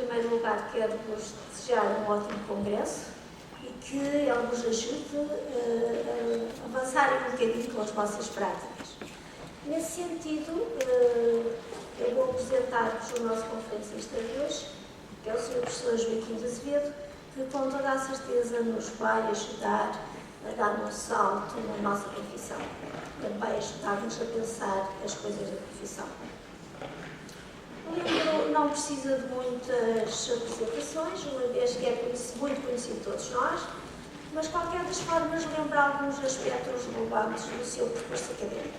primeiro lugar, quero-vos desejar um ótimo congresso e que ele vos ajude a avançarem um bocadinho com as vossas práticas. Nesse sentido, eu vou apresentar-vos o nosso conferencista de hoje, que é o Sr. Professor Joaquim de Azevedo, que com toda a certeza nos vai ajudar a dar um salto na nossa profissão. Vai ajudar-nos a pensar as coisas da profissão. O livro não precisa de muitas apresentações, uma vez que é muito conhecido de todos nós, mas, de qualquer das formas, lembra alguns aspectos relevantes do seu percurso académico.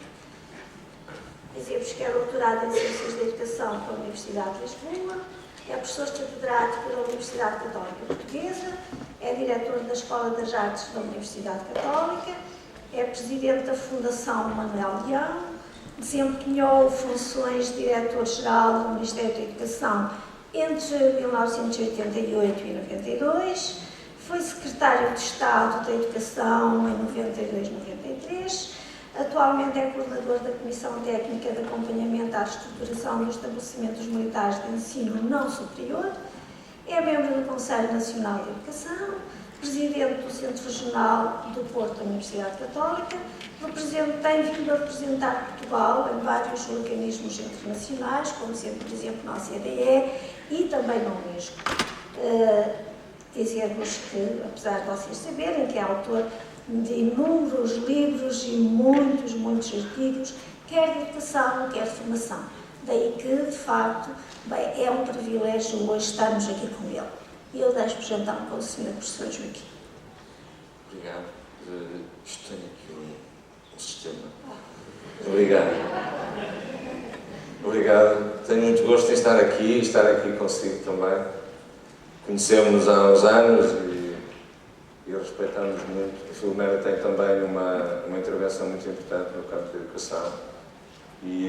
Dizia-vos que é doutorado em Ciências da Educação pela Universidade de Lisboa, é professor catedrático da Universidade Católica Portuguesa, é diretor da Escola das Artes da Universidade Católica, é presidente da Fundação Manuel Leão, desempenhou funções de diretor-geral do Ministério da Educação entre 1988 e 92, foi secretário de Estado da Educação em 92 e 93, atualmente é coordenador da Comissão Técnica de Acompanhamento à Reestruturação dos Estabelecimentos Militares de Ensino Não Superior, é membro do Conselho Nacional de Educação, presidente do Centro Regional do Porto da Universidade Católica, tem vindo a representar Portugal em vários organismos internacionais, como sendo, por exemplo, na OCDE e também na Unesco. Dizer-vos que, apesar de vocês saberem que é autor de inúmeros livros e muitos artigos, quer de educação, quer de formação. Daí que, de facto, bem, é um privilégio hoje estarmos aqui com ele. E eu deixo-vos então com o Sr. Professor Joaquim. Obrigado. Tenho aqui um sistema. Obrigado. Obrigado. Tenho muito gosto em estar aqui consigo também. Conhecemos-nos há uns anos e respeitamos muito. A Filomena tem também uma intervenção muito importante no campo da educação e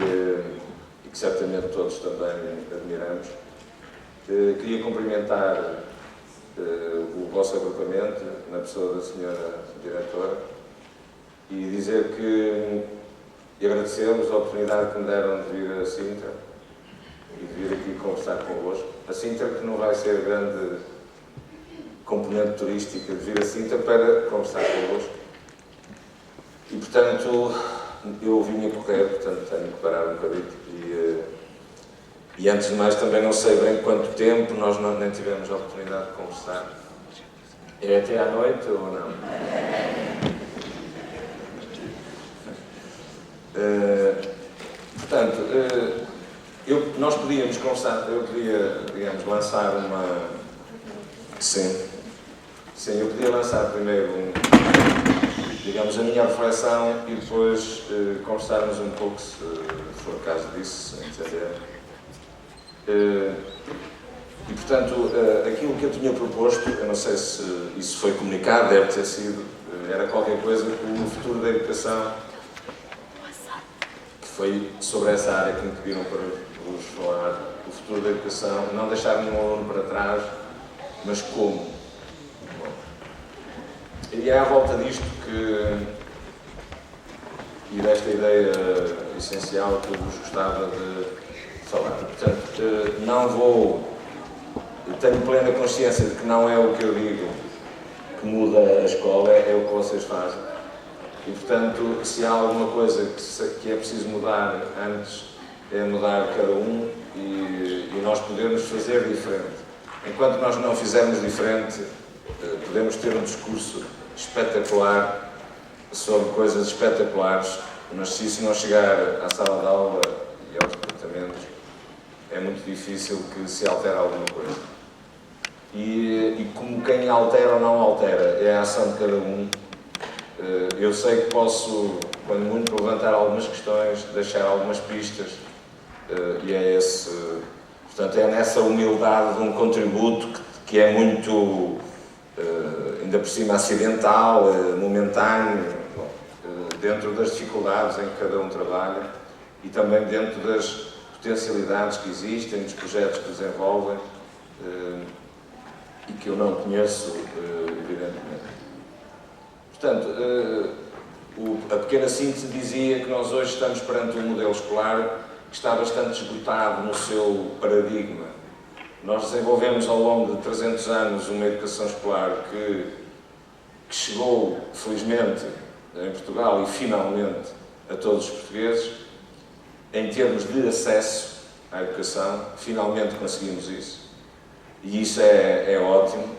que certamente todos também admiramos. Queria cumprimentar o vosso agrupamento, na pessoa da senhora diretora, e dizer e agradecemos a oportunidade que me deram de vir a Sintra e de vir aqui conversar convosco. A Sintra, que não vai ser grande componente turística, de vir a Sintra para conversar convosco. E, portanto, eu vim a correr, portanto tenho que parar um bocadinho. E antes de mais, também não sei bem quanto tempo, nós nem tivemos a oportunidade de conversar. É até à noite ou não? Portanto, nós podíamos conversar, eu podia, digamos, lançar uma... Sim, eu podia lançar primeiro, digamos, a minha reflexão e depois conversarmos um pouco, se for caso disso, entender. E, portanto, aquilo que eu tinha proposto, eu não sei se isso foi comunicado, deve ter sido, era qualquer coisa com o futuro da educação, que foi sobre essa área que me pediram para vos falar, o futuro da educação, não deixar nenhum aluno para trás, mas como? Bom, e é à volta disto e desta ideia essencial que eu vos gostava de falar. Portanto, não vou... Tenho plena consciência de que não é o que eu digo que muda a escola, é o que vocês fazem. E, portanto, se há alguma coisa que é preciso mudar antes, é mudar cada um e nós podemos fazer diferente. Enquanto nós não fizermos diferente, podemos ter um discurso espetacular sobre coisas espetaculares, mas se isso não chegar à sala de aula e aos departamentos, é muito difícil que se altere alguma coisa. E como quem altera ou não altera, é a ação de cada um. Eu sei que posso, quando muito, levantar algumas questões, deixar algumas pistas, e é esse... Portanto, é nessa humildade de um contributo que é muito, ainda por cima, acidental, momentâneo, dentro das dificuldades em que cada um trabalha e também dentro das potencialidades que existem, dos projetos que desenvolvem e que eu não conheço, evidentemente. Portanto, a pequena síntese dizia que nós hoje estamos perante um modelo escolar que está bastante esgotado no seu paradigma. Nós desenvolvemos ao longo de 300 anos uma educação escolar que chegou, felizmente, em Portugal e finalmente a todos os portugueses, em termos de acesso à educação. Finalmente conseguimos isso. E isso é ótimo.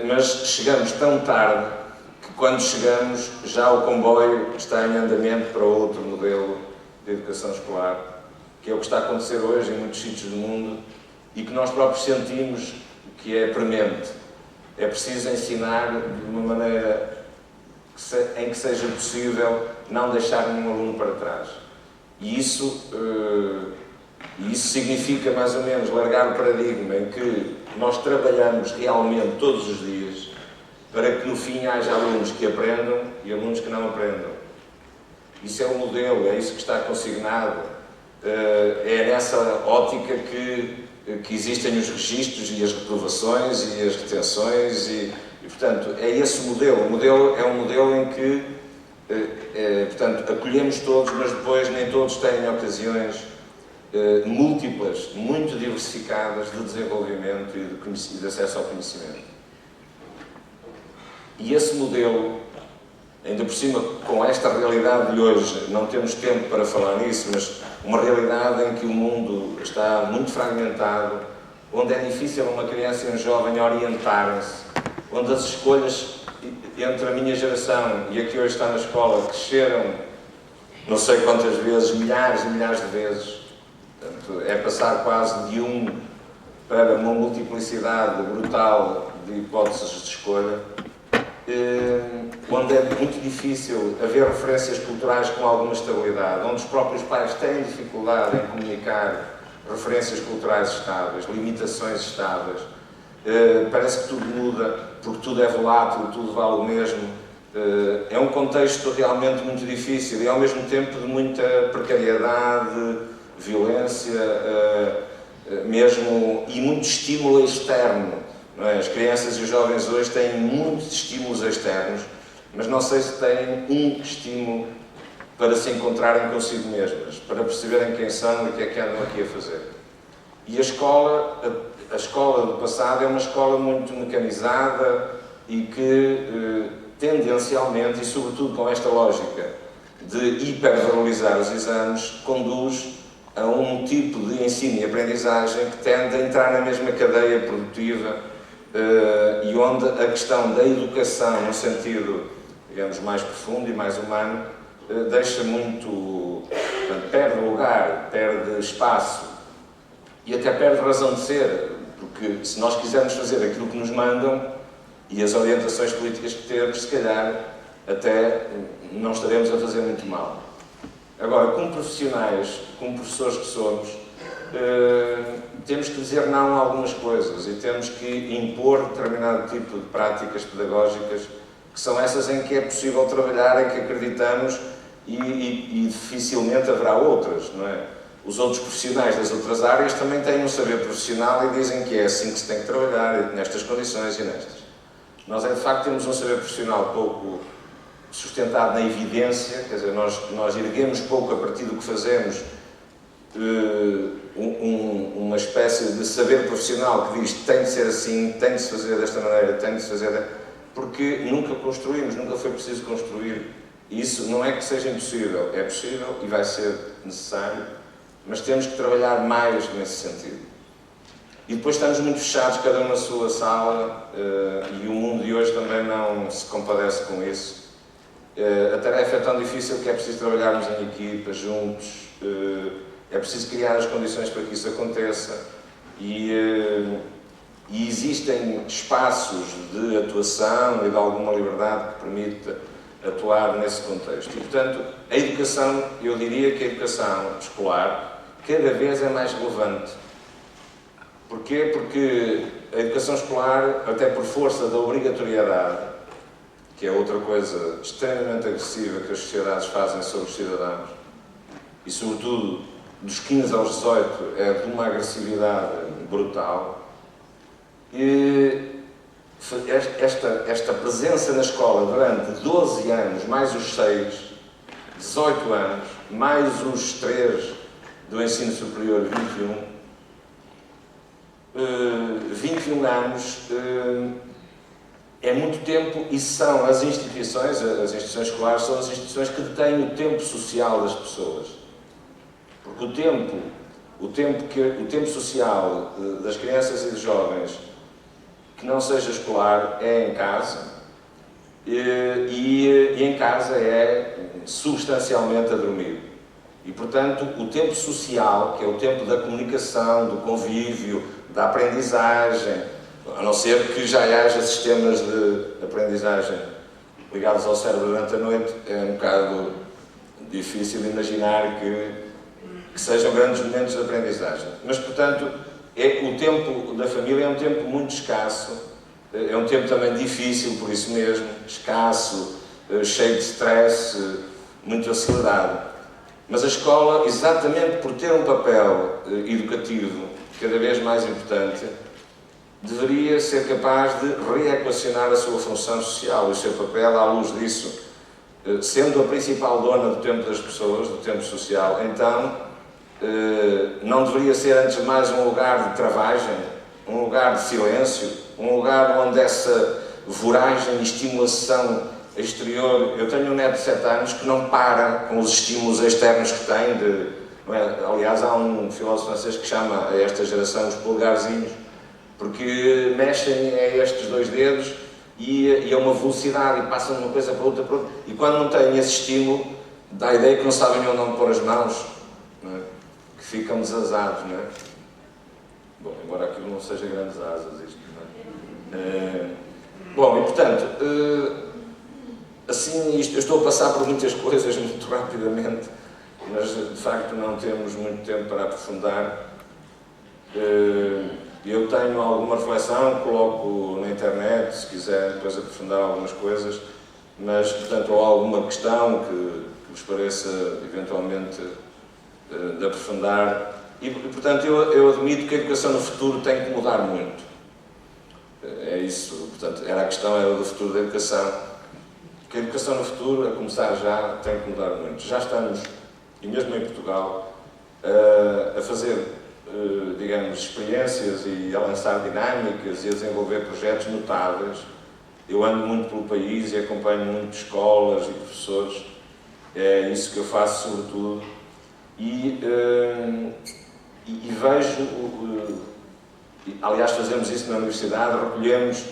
Mas chegamos tão tarde que, quando chegamos, já o comboio está em andamento para outro modelo de educação escolar, que é o que está a acontecer hoje em muitos sítios do mundo e que nós próprios sentimos que é premente. É preciso ensinar de uma maneira em que seja possível não deixar nenhum aluno para trás. E isso significa, mais ou menos, largar o paradigma em que nós trabalhamos realmente todos os dias para que, no fim, haja alunos que aprendam e alunos que não aprendam. Isso é o modelo, é isso que está consignado. É nessa ótica que existem os registros e as reprovações e as retenções e, portanto, é esse o modelo. O modelo é um modelo em que, portanto, acolhemos todos, mas depois nem todos têm ocasiões múltiplas, muito diversificadas de desenvolvimento e de acesso ao conhecimento. E esse modelo, ainda por cima, com esta realidade de hoje, não temos tempo para falar nisso, mas uma realidade em que o mundo está muito fragmentado, onde é difícil uma criança e um jovem orientarem-se, onde as escolhas entre a minha geração e a que hoje está na escola cresceram não sei quantas vezes, milhares e milhares de vezes. Portanto, é passar quase de para uma multiplicidade brutal de hipóteses de escolha, onde é muito difícil haver referências culturais com alguma estabilidade, onde os próprios pais têm dificuldade em comunicar referências culturais estáveis, limitações estáveis. Parece que tudo muda, porque tudo é volátil, tudo vale o mesmo. É um contexto realmente muito difícil e, ao mesmo tempo, de muita precariedade, violência, mesmo, e muito estímulo externo. Não é? As crianças e os jovens hoje têm muitos estímulos externos, mas não sei se têm um estímulo para se encontrarem consigo mesmas, para perceberem quem são e o que é que andam aqui a fazer. E a escola do passado é uma escola muito mecanizada e que, tendencialmente, e sobretudo com esta lógica de hipervalorizar os exames, conduz a um tipo de ensino e aprendizagem que tende a entrar na mesma cadeia produtiva e onde a questão da educação, no sentido, digamos, mais profundo e mais humano, deixa muito, portanto, perde lugar, perde espaço e até perde razão de ser, porque se nós quisermos fazer aquilo que nos mandam e as orientações políticas que temos, se calhar até não estaremos a fazer muito mal. Agora, como profissionais, como professores que somos, temos que dizer não a algumas coisas e temos que impor determinado tipo de práticas pedagógicas que são essas em que é possível trabalhar, em que acreditamos e dificilmente haverá outras, não é? Os outros profissionais das outras áreas também têm um saber profissional e dizem que é assim que se tem que trabalhar, nestas condições e nestas. Nós, de facto, temos um saber profissional pouco sustentado na evidência, quer dizer, nós erguemos pouco a partir do que fazemos uma espécie de saber profissional que diz tem de ser assim, tem de se fazer desta maneira, tem de se fazer... Porque nunca construímos, nunca foi preciso construir. E isso não é que seja impossível, é possível e vai ser necessário, mas temos que trabalhar mais nesse sentido. E depois estamos muito fechados, cada um na sua sala, e o mundo de hoje também não se compadece com isso. A tarefa é tão difícil que é preciso trabalharmos em equipa, juntos, é preciso criar as condições para que isso aconteça e existem espaços de atuação e de alguma liberdade que permita atuar nesse contexto. E, portanto, a educação, eu diria que a educação escolar cada vez é mais relevante. Porquê? Porque a educação escolar, até por força da obrigatoriedade, que é outra coisa extremamente agressiva que as sociedades fazem sobre os cidadãos, e sobretudo dos 15 aos 18 é de uma agressividade brutal, e esta presença na escola durante 12 anos, mais os 6, 18 anos, mais os 3 do ensino superior, 21, 21 anos é muito tempo, e são as instituições escolares, são as instituições que detêm o tempo social das pessoas. Porque o tempo social das crianças e dos jovens que não seja escolar é em casa, e em casa é substancialmente a dormir. E, portanto, o tempo social, que é o tempo da comunicação, do convívio, da aprendizagem, a não ser que já haja sistemas de aprendizagem ligados ao cérebro durante a noite, é um bocado difícil imaginar que sejam grandes momentos de aprendizagem. Mas, portanto, o tempo da família é um tempo muito escasso, é um tempo também difícil, por isso mesmo, escasso, cheio de stress, muito acelerado. Mas a escola, exatamente por ter um papel educativo cada vez mais importante, deveria ser capaz de reequacionar a sua função social e o seu papel à luz disso. Sendo a principal dona do tempo das pessoas, do tempo social, então não deveria ser antes de mais um lugar de travagem, um lugar de silêncio, um lugar onde essa voragem e estimulação exterior... Eu tenho um neto de 7 anos que não para com os estímulos externos que tem, não é? Aliás, há um filósofo francês que chama a esta geração os polegarzinhos, porque mexem a estes 2 dedos e a uma velocidade e passam de uma coisa para outra, e quando não têm esse estímulo, dá a ideia que não sabem onde pôr as mãos, não é? Que ficam desasados, não é? Bom, embora aquilo não seja grandes asas, isto, não é? Bom, e portanto, assim, eu estou a passar por muitas coisas muito rapidamente, mas de facto não temos muito tempo para aprofundar. Eu tenho alguma reflexão, coloco na internet, se quiser depois aprofundar algumas coisas, mas, portanto, ou alguma questão que vos pareça eventualmente de aprofundar. E, portanto, eu admito que a educação no futuro tem que mudar muito. É isso, portanto, era do futuro da educação. Que a educação no futuro, a começar já, tem que mudar muito. Já estamos, e mesmo em Portugal, a fazer, digamos, experiências e a lançar dinâmicas e a desenvolver projetos notáveis. Eu ando muito pelo país e acompanho muito escolas e professores. É isso que eu faço, sobretudo. E vejo, aliás, fazemos isso na universidade, recolhemos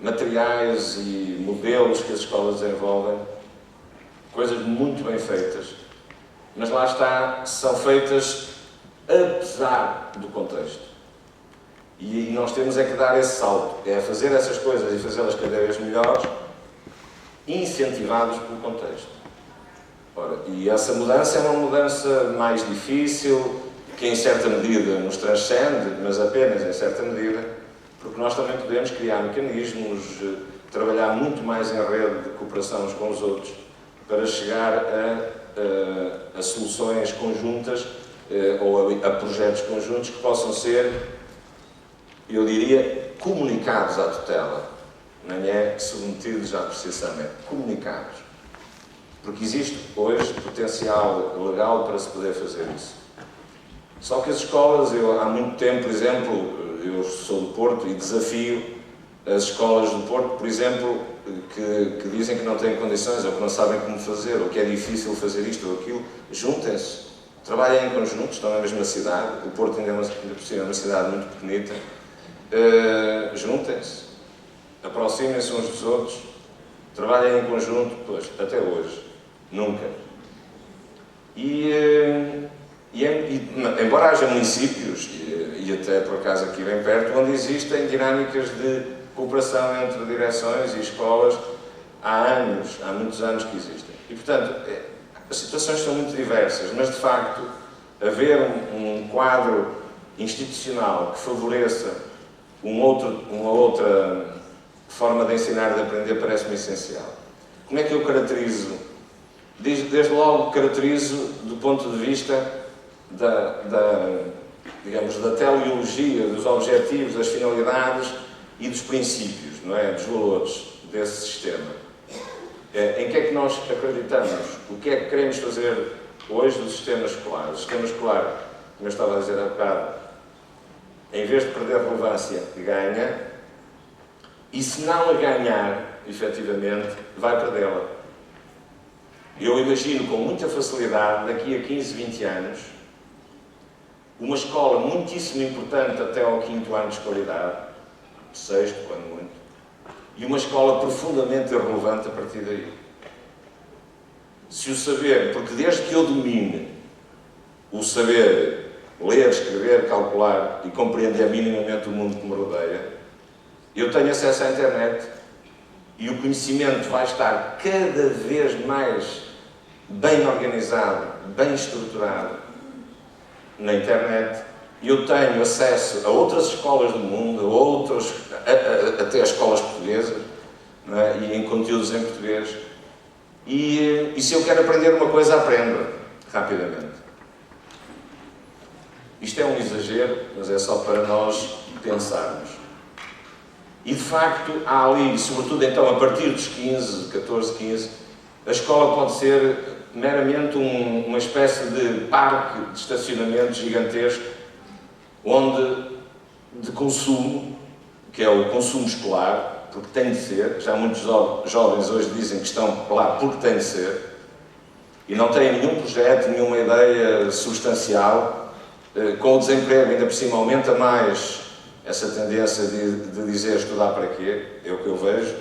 materiais e modelos que as escolas desenvolvem, coisas muito bem feitas, mas lá está, são feitas apesar do contexto. E nós temos é que dar esse salto, é fazer essas coisas e fazê-las cada vez melhores, incentivados pelo contexto. Ora, e essa mudança é uma mudança mais difícil, que em certa medida nos transcende, mas apenas em certa medida, porque nós também podemos criar mecanismos, trabalhar muito mais em rede de cooperação uns com os outros, para chegar a soluções conjuntas ou a projetos conjuntos que possam ser, eu diria, comunicados à tutela. Não é submetidos à apreciação, é comunicados. Porque existe hoje potencial legal para se poder fazer isso. Só que as escolas, há muito tempo, por exemplo, eu sou do Porto e desafio as escolas do Porto, por exemplo, que dizem que não têm condições ou que não sabem como fazer, ou que é difícil fazer isto ou aquilo, juntem-se, trabalhem em conjunto, estão na mesma cidade, o Porto ainda é uma cidade muito pequenita, juntem-se, aproximem-se uns dos outros, trabalhem em conjunto, pois, até hoje, nunca. Embora haja municípios, e até por acaso aqui bem perto, onde existem dinâmicas de cooperação entre direções e escolas há muitos anos que existem. E, portanto, as situações são muito diversas, mas, de facto, haver um quadro institucional que favoreça uma outra forma de ensinar e de aprender parece-me essencial. Como é que eu caracterizo? Desde logo caracterizo do ponto de vista digamos, da teleologia, dos objetivos, das finalidades e dos princípios, não é? Dos valores desse sistema. Em que é que nós acreditamos? O que é que queremos fazer hoje do sistema escolar? O sistema escolar, como eu estava a dizer há bocado, em vez de perder relevância, ganha, e se não a ganhar, efetivamente, vai perdê-la. Eu imagino com muita facilidade, daqui a 15, 20 anos, uma escola muitíssimo importante até ao 5º ano de escolaridade, 6º, quando muito, e uma escola profundamente irrelevante a partir daí. Se o saber, porque desde que eu domine o saber ler, escrever, calcular e compreender minimamente o mundo que me rodeia, eu tenho acesso à internet e o conhecimento vai estar cada vez mais bem organizado, bem estruturado na internet, e eu tenho acesso a outras escolas do mundo, até as escolas portuguesas, não é? E em conteúdos em português. E se eu quero aprender uma coisa, aprendo rapidamente. Isto é um exagero, mas é só para nós pensarmos. E de facto, há ali, sobretudo então a partir dos 15, 14, 15, a escola pode ser meramente uma espécie de parque de estacionamento gigantesco, de consumo, que é o consumo escolar, porque tem de ser. Já muitos jovens hoje dizem que estão lá porque tem de ser, e não têm nenhum projeto, nenhuma ideia substancial. Com o desemprego, ainda por cima, aumenta mais essa tendência de dizer estudar para quê, é o que eu vejo.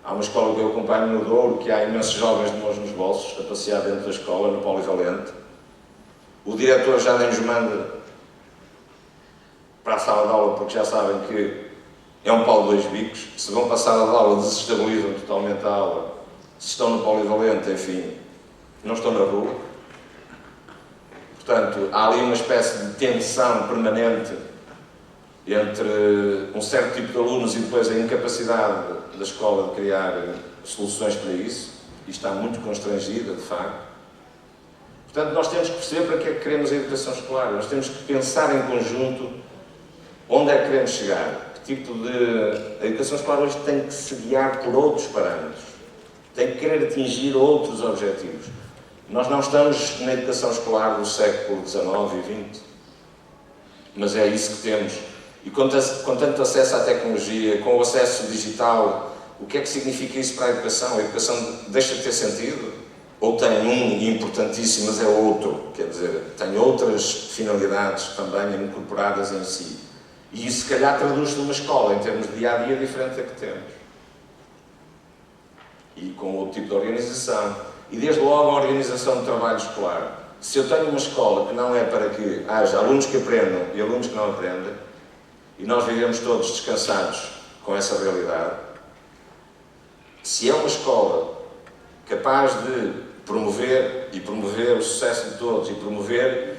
Há uma escola que eu acompanho no Douro, que há imensos jovens de mãos nos bolsos, a passear dentro da escola, no Polivalente. O diretor já nem nos manda para a sala de aula, porque já sabem que é um pau de dois bicos. Se vão para a sala de aula, desestabilizam totalmente a aula. Se estão no Polivalente, enfim, não estão na rua. Portanto, há ali uma espécie de tensão permanente entre um certo tipo de alunos e depois a incapacidade da escola de criar soluções para isso, e está muito constrangida, de facto. Portanto, nós temos que perceber para que é que queremos a educação escolar, nós temos que pensar em conjunto onde é que queremos chegar, que tipo de... A educação escolar hoje tem que se guiar por outros parâmetros, tem que querer atingir outros objetivos. Nós não estamos na educação escolar do século XIX e XX, mas é isso que temos. E com tanto acesso à tecnologia, com o acesso digital, o que é que significa isso para a educação? A educação deixa de ter sentido? Ou tem um importantíssimo, mas é outro? Quer dizer, tem outras finalidades também incorporadas em si. E isso, se calhar, traduz-se numa escola, em termos de dia-a-dia, diferente da que temos. E com outro tipo de organização. E, desde logo, a organização do trabalho escolar. Se eu tenho uma escola que não é para que haja alunos que aprendam e alunos que não aprendem, e nós vivemos todos descansados com essa realidade, se é uma escola capaz de promover o sucesso de todos e promover,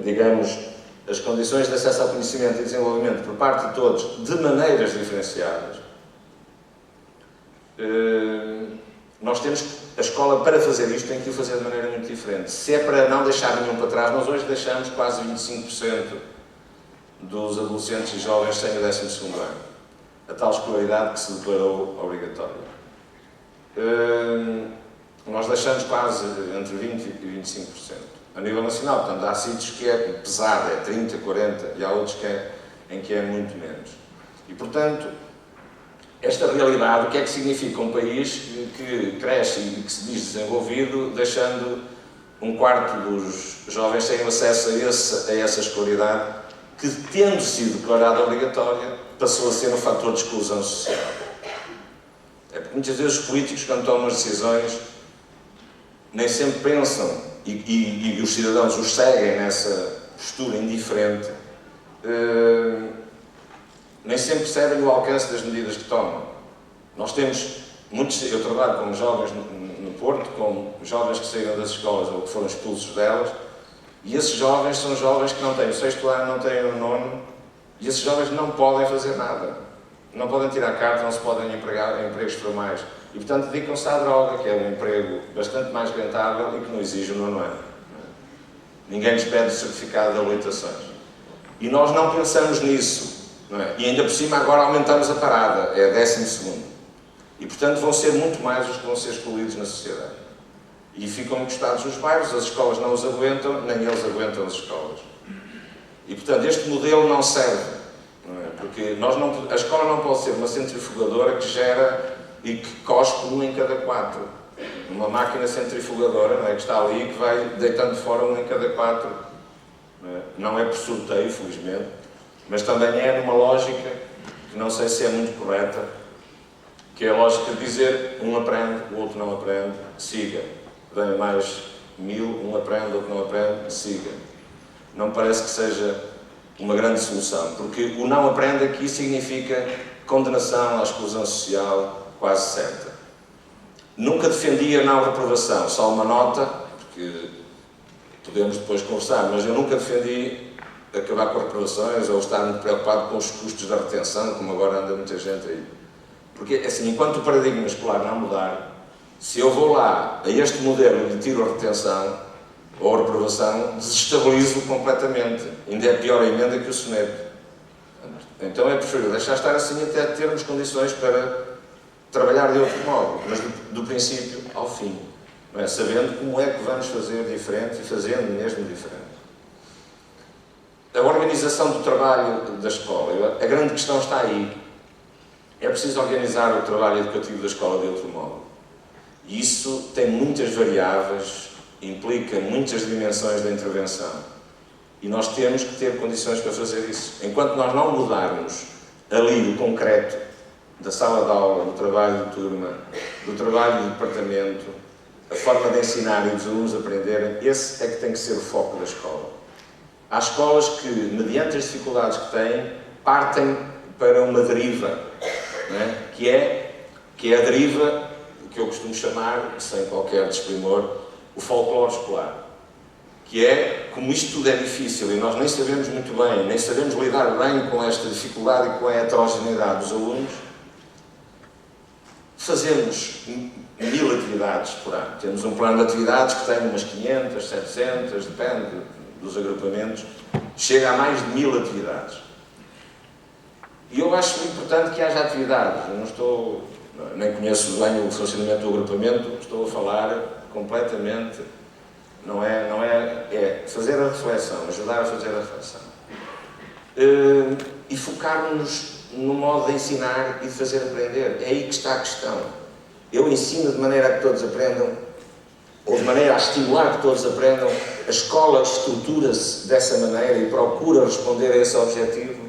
digamos, as condições de acesso ao conhecimento e desenvolvimento por parte de todos de maneiras diferenciadas, nós temos a escola, para fazer isto, tem que o fazer de maneira muito diferente. Se é para não deixar nenhum para trás, nós hoje deixamos quase 25% dos adolescentes e jovens sem o 12º ano, a tal escolaridade que se declarou obrigatória. Nós deixamos quase entre 20% e 25%. A nível nacional, portanto, há sítios que é pesado, é 30%, 40%, e há outros em que é muito menos. E, portanto, esta realidade, o que é que significa um país que cresce e que se diz desenvolvido, deixando um quarto dos jovens sem acesso a essa escolaridade, que, tendo sido declarada obrigatória, passou a ser um fator de exclusão social. É porque muitas vezes os políticos, quando tomam as decisões, nem sempre pensam, e os cidadãos os seguem nessa postura indiferente, nem sempre percebem o alcance das medidas que tomam. Nós temos muitos... Eu trabalho com jovens no Porto, com jovens que saíram das escolas ou que foram expulsos delas, e esses jovens são jovens que não têm o 6º ano, não têm o 9º, e esses jovens não podem fazer nada. Não podem tirar carta, não se podem empregar em empregos formais. E, portanto, dedicam-se à droga, que é um emprego bastante mais rentável e que não exige o 9º ano. Ninguém nos pede certificado de habilitações. E nós não pensamos nisso. Não é? E ainda por cima agora aumentamos a parada, é 12º. E, portanto, vão ser muito mais os que vão ser excluídos na sociedade. E ficam encostados nos bairros, as escolas não os aguentam, nem eles aguentam as escolas. E, portanto, este modelo não serve. Porque a escola não pode ser uma centrifugadora que gera e que cospe um em cada 4. Uma máquina centrifugadora, não é, que está ali e que vai deitando fora um em cada 4. Não é por sorteio, felizmente, mas também é numa lógica que não sei se é muito correta, que é a lógica de dizer um aprende, o outro não aprende, siga. Vem mais 1000, um aprende, outro não aprende, siga. Não me parece que seja uma grande solução, porque o não aprende aqui significa condenação à exclusão social quase certa. Nunca defendi a não reprovação, só uma nota, porque podemos depois conversar, mas eu nunca defendi acabar com as reprovações ou estar muito preocupado com os custos da retenção, como agora anda muita gente aí. Porque, assim, enquanto o paradigma escolar não mudar, se eu vou lá a este modelo de tiro a retenção ou a reprovação, desestabilizo completamente. Ainda é pior a emenda que o soneto. Então é preferível deixar estar assim até termos condições para trabalhar de outro modo, mas do princípio ao fim. Não é? Sabendo como é que vamos fazer diferente e fazendo mesmo diferente. A organização do trabalho da escola, a grande questão está aí. É preciso organizar o trabalho educativo da escola de outro modo. E isso tem muitas variáveis, implica muitas dimensões da intervenção. E nós temos que ter condições para fazer isso. Enquanto nós não mudarmos ali o concreto da sala de aula, do trabalho de turma, do trabalho de departamento, a forma de ensinar e dos alunos aprenderem, esse é que tem que ser o foco da escola. Há escolas que, mediante as dificuldades que têm, partem para uma deriva, não é? que é a deriva que eu costumo chamar, sem qualquer desprimor, o folclore escolar. Que é, como isto tudo é difícil e nós nem sabemos muito bem, nem sabemos lidar bem com esta dificuldade e com a heterogeneidade dos alunos, fazemos 1000 atividades por ano. Temos um plano de atividades que tem umas 500, 700, depende dos agrupamentos, chega a mais de 1000 atividades. E eu acho importante que haja atividades. Eu nem conheço bem o funcionamento do agrupamento, estou a falar completamente, é fazer a reflexão, ajudar a fazer a reflexão. E focarmos no modo de ensinar e de fazer aprender. É aí que está a questão. Eu ensino de maneira a que todos aprendam, ou de maneira a estimular que todos aprendam. A escola estrutura-se dessa maneira e procura responder a esse objetivo.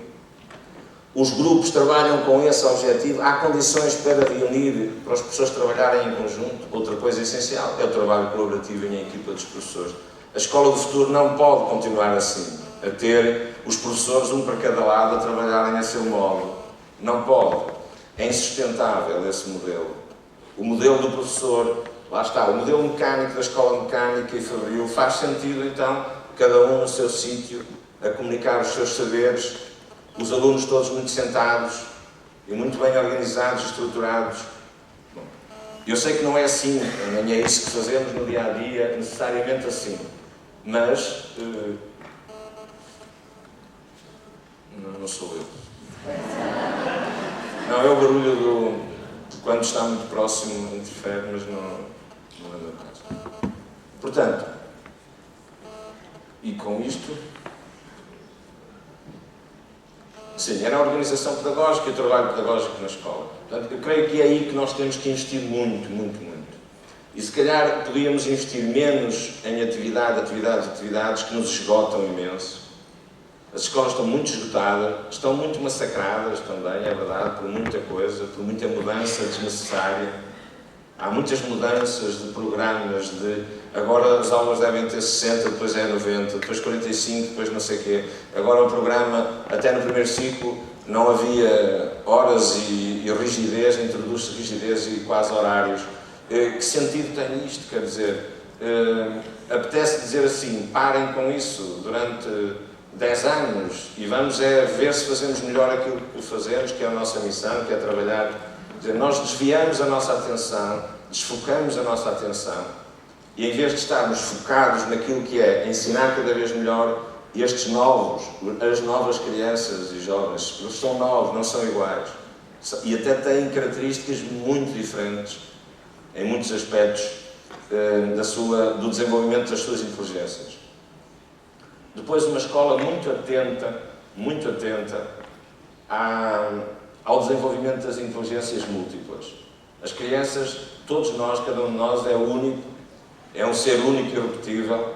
Os grupos trabalham com esse objetivo. Há condições para reunir, para as pessoas trabalharem em conjunto. Outra coisa essencial é o trabalho colaborativo em equipa dos professores. A escola do futuro não pode continuar assim, a ter os professores um para cada lado a trabalharem a seu modo. Não pode. É insustentável esse modelo. O modelo do professor, lá está, o modelo mecânico da escola mecânica e fabril faz sentido, então, cada um no seu sítio, a comunicar os seus saberes, os alunos todos muito sentados e muito bem organizados e estruturados. Bom, eu sei que não é assim, nem é isso que fazemos no dia-a-dia, necessariamente assim, mas não sou eu. Não, é o barulho quando está muito próximo, interfere, mas não é o meu caso. Portanto, e com isto, sim, era a organização pedagógica e o trabalho pedagógico na escola. Portanto, eu creio que é aí que nós temos que investir muito, muito, muito. E se calhar podíamos investir menos em atividades que nos esgotam imenso. As escolas estão muito esgotadas, estão muito massacradas também, é verdade, por muita coisa, por muita mudança desnecessária. Há muitas mudanças de programas, agora as aulas devem ter 60, depois é 90, depois 45, depois não sei o quê. Agora o programa, até no primeiro ciclo, não havia horas e rigidez, introduz-se rigidez e quase horários. Que sentido tem isto? Quer dizer, apetece dizer assim, parem com isso durante 10 anos e vamos ver se fazemos melhor aquilo que fazemos, que é a nossa missão, que é trabalhar. Quer dizer, nós desviamos a nossa atenção, desfocamos a nossa atenção e em vez de estarmos focados naquilo que é ensinar cada vez melhor, as novas crianças e jovens, eles são novos, não são iguais e até têm características muito diferentes em muitos aspectos do desenvolvimento das suas inteligências. Depois uma escola muito atenta ao desenvolvimento das inteligências múltiplas. As crianças, todos nós, cada um de nós é único, é um ser único e irrepetível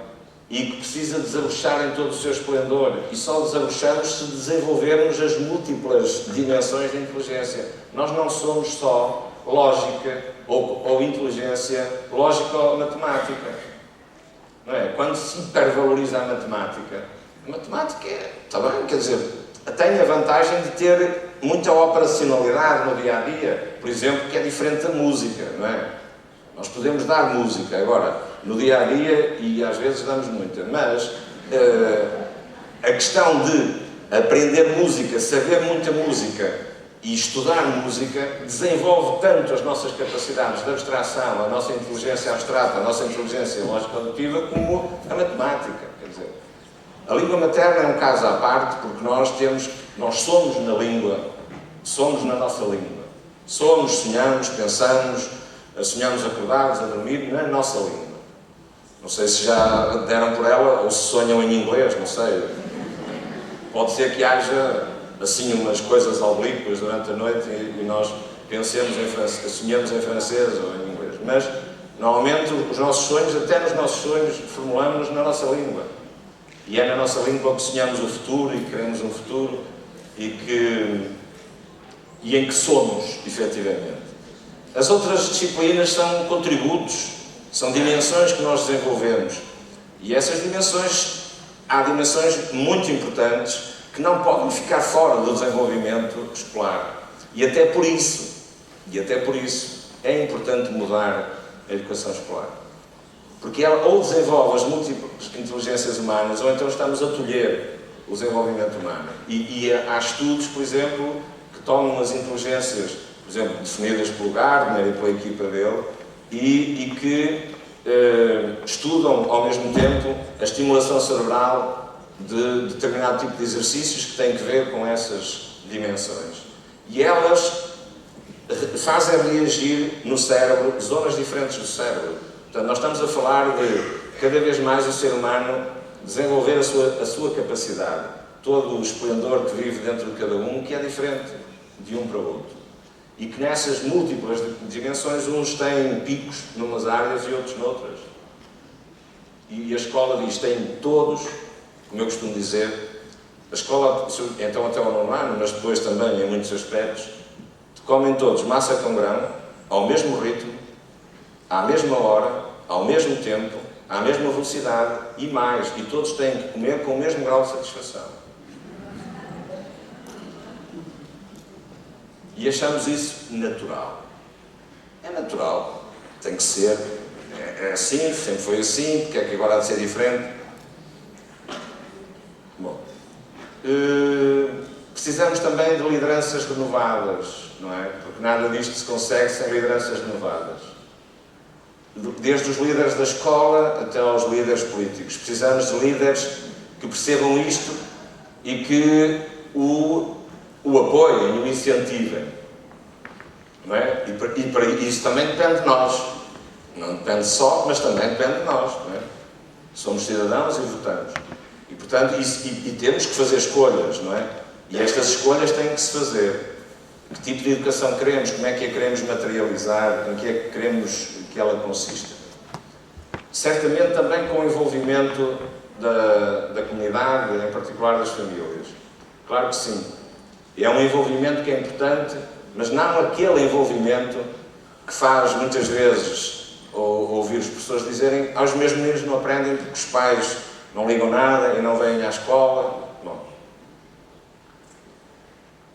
e que precisa desabrochar em todo o seu esplendor. E só desabrochamos se desenvolvermos as múltiplas dimensões da inteligência. Nós não somos só lógica ou inteligência lógica ou matemática. Não é? Quando se hipervaloriza a matemática está bem, quer dizer, tem a vantagem de ter muita operacionalidade no dia-a-dia, por exemplo, que é diferente da música, não é? Nós podemos dar música, agora, no dia-a-dia, e às vezes damos muita, mas a questão de aprender música, saber muita música e estudar música, desenvolve tanto as nossas capacidades de abstração, a nossa inteligência abstrata, a nossa inteligência lógico-dedutiva, como a matemática, quer dizer. A língua materna é um caso à parte, porque nós somos na língua, somos na nossa língua. Somos, sonhamos, pensamos, sonhamos acordados, a dormir na nossa língua. Não sei se já deram por ela ou se sonham em inglês, não sei. Pode ser que haja, assim, umas coisas oblíquas durante a noite e nós pensemos em francês, sonhamos em francês ou em inglês. Mas, normalmente, os nossos sonhos, até nos nossos sonhos, formulamos-nos na nossa língua. E é na nossa língua que sonhamos o futuro e que queremos um futuro e em que somos, efetivamente. As outras disciplinas são contributos, são dimensões que nós desenvolvemos. E essas dimensões, há dimensões muito importantes que não podem ficar fora do desenvolvimento escolar. E até por isso é importante mudar a educação escolar. Porque ela ou desenvolve as múltiplas inteligências humanas, ou então estamos a tolher o desenvolvimento humano. E há estudos, por exemplo, que tomam as inteligências, por exemplo, definidas pelo Gardner e pela equipa dele, e que estudam, ao mesmo tempo, a estimulação cerebral de determinado tipo de exercícios que têm que ver com essas dimensões. E elas fazem reagir no cérebro zonas diferentes do cérebro. Portanto, nós estamos a falar de, cada vez mais, o ser humano desenvolver a sua capacidade, todo o esplendor que vive dentro de cada um, que é diferente de um para o outro. E que nessas múltiplas dimensões, uns têm picos numas áreas e outros noutras. E a escola diz, têm todos, como eu costumo dizer, a escola, então até ao 9º ano, mas depois também, em muitos aspectos, comem todos massa com grão, ao mesmo ritmo, à mesma hora, ao mesmo tempo, à mesma velocidade e mais. E todos têm que comer com o mesmo grau de satisfação. E achamos isso natural. É natural. Tem que ser. É assim, sempre foi assim, porque é que agora há de ser diferente? Bom. Precisamos também de lideranças renovadas, não é? Porque nada disto se consegue sem lideranças renovadas. Desde os líderes da escola até aos líderes políticos. Precisamos de líderes que percebam isto e que o apoiem e o incentivem. Não é? E para isso também depende de nós. Não depende só, mas também depende de nós. Não é? Somos cidadãos e votamos. E, portanto, temos que fazer escolhas, não é? E estas escolhas têm que se fazer. Que tipo de educação queremos? Como é que a queremos materializar? Em que é que queremos que ela consista? Certamente também com o envolvimento da comunidade, em particular das famílias. Claro que sim. É um envolvimento que é importante, mas não aquele envolvimento que faz, muitas vezes, ouvir os professores dizerem aos meus meninos não aprendem porque os pais não ligam nada e não vêm à escola. Bom,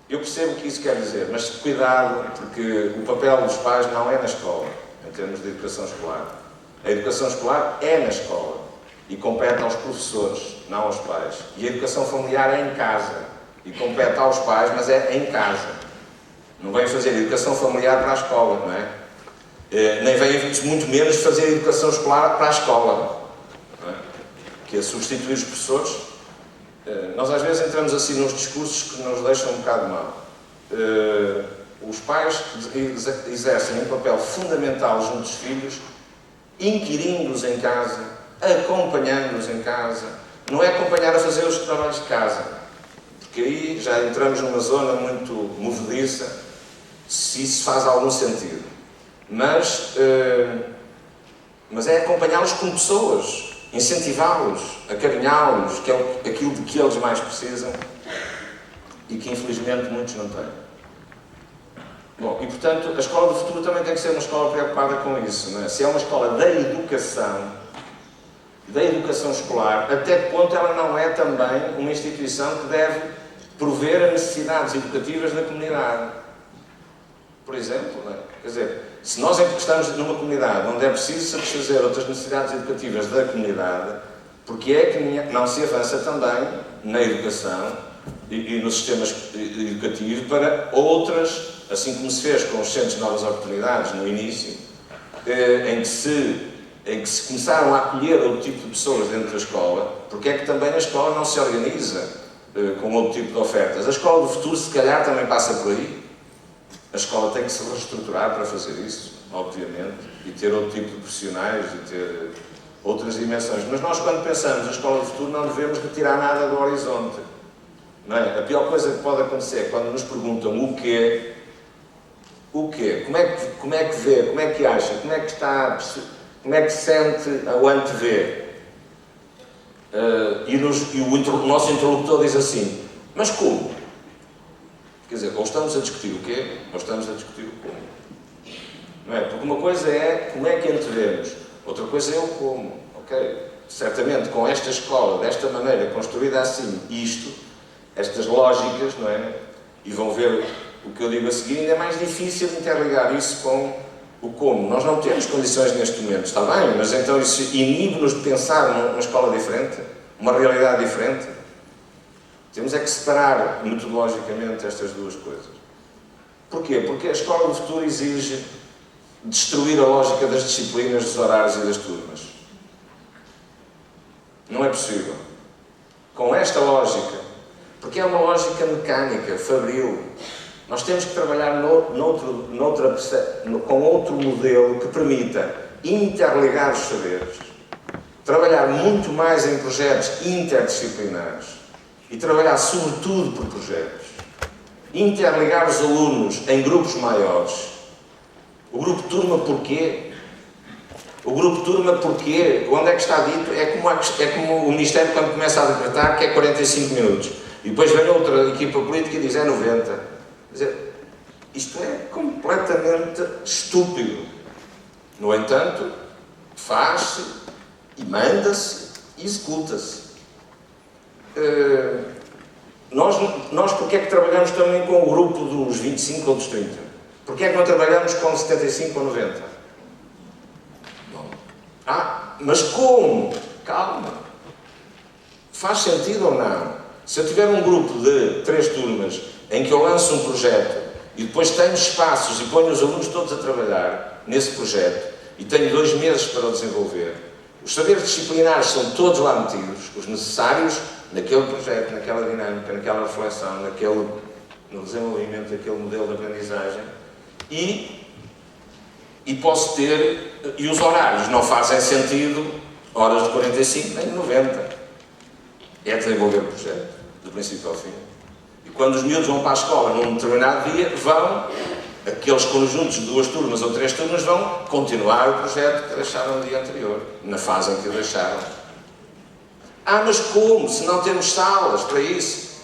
eu percebo o que isso quer dizer, mas cuidado, porque o papel dos pais não é na escola, em termos de educação escolar. A educação escolar é na escola e compete aos professores, não aos pais. E a educação familiar é em casa e compete aos pais, mas é em casa. Não vem fazer educação familiar para a escola, não é? Nem vem, muito menos, fazer educação escolar para a escola, não é? Que é substituir os professores. Nós às vezes entramos assim nos discursos que nos deixam um bocado mal. Os pais exercem um papel fundamental junto dos filhos, inquirindo-os em casa, acompanhando-os em casa. Não é acompanhar a fazer os trabalhos de casa, porque aí já entramos numa zona muito movediça, se isso faz algum sentido. Mas é acompanhá-los como pessoas, incentivá-los, acarinhá-los, que é aquilo de que eles mais precisam e que infelizmente muitos não têm. Bom, e portanto a escola do futuro também tem que ser uma escola preocupada com isso, não é? Se é uma escola da educação escolar, até que ponto ela não é também uma instituição que deve prover as necessidades educativas da comunidade? Por exemplo, não é? Quer dizer, se nós estamos numa comunidade onde é preciso satisfazer outras necessidades educativas da comunidade, porque é que não se avança também na educação e nos sistemas educativos para outras, assim como se fez com os centros de novas oportunidades no início, em que se começaram a acolher outro tipo de pessoas dentro da escola, porque é que também a escola não se organiza com outro tipo de ofertas? A escola do futuro, se calhar, também passa por aí. A escola tem que se reestruturar para fazer isso, obviamente, e ter outro tipo de profissionais e ter outras dimensões. Mas nós, quando pensamos na escola do futuro, não devemos retirar nada do horizonte. Não é? A pior coisa que pode acontecer é quando nos perguntam o quê, como é que vê, como é que acha, como é que está, como é que sente ao antever. E o nosso interlocutor diz assim, mas como? Quer dizer, ou estamos a discutir o quê, ou estamos a discutir o como. Não é? Porque uma coisa é como é que antevemos, outra coisa é o como. Ok? Certamente com esta escola, desta maneira, construída assim, estas lógicas, não é? E vão ver o que eu digo a seguir, ainda é mais difícil interligar isso com o como. Nós não temos condições neste momento, está bem, mas então isso inibe-nos de pensar numa escola diferente, uma realidade diferente. Temos é que separar metodologicamente estas duas coisas. Porquê? Porque a escola do futuro exige destruir a lógica das disciplinas, dos horários e das turmas. Não é possível. Com esta lógica, porque é uma lógica mecânica, fabril, nós temos que trabalhar com outro modelo que permita interligar os saberes, trabalhar muito mais em projetos interdisciplinares e trabalhar sobretudo por projetos, interligar os alunos em grupos maiores. O grupo turma porquê? O grupo turma porquê? Onde é que está dito? É como o Ministério quando começa a decretar que é 45 minutos. E depois vem outra equipa política e diz é 90. Quer dizer, isto é completamente estúpido. No entanto, faz-se e manda-se e executa-se. Nós porque é que trabalhamos também com o grupo dos 25 ou dos 30? Porque é que não trabalhamos com 75 ou 90? Bom. Mas como? Calma. Faz sentido ou não? Se eu tiver um grupo de 3 turmas em que eu lanço um projeto e depois tenho espaços e ponho os alunos todos a trabalhar nesse projeto e tenho 2 meses para o desenvolver, os saberes disciplinares são todos lá metidos, os necessários naquele projeto, naquela dinâmica, naquela reflexão, no desenvolvimento daquele modelo de aprendizagem e posso ter, e os horários não fazem sentido, horas de 45 nem de 90. É desenvolver o projeto, do princípio ao fim. E quando os miúdos vão para a escola num determinado dia, aqueles conjuntos de 2 turmas ou 3 turmas vão continuar o projeto que deixaram no dia anterior, na fase em que o deixaram. Mas como? Se não temos salas para isso?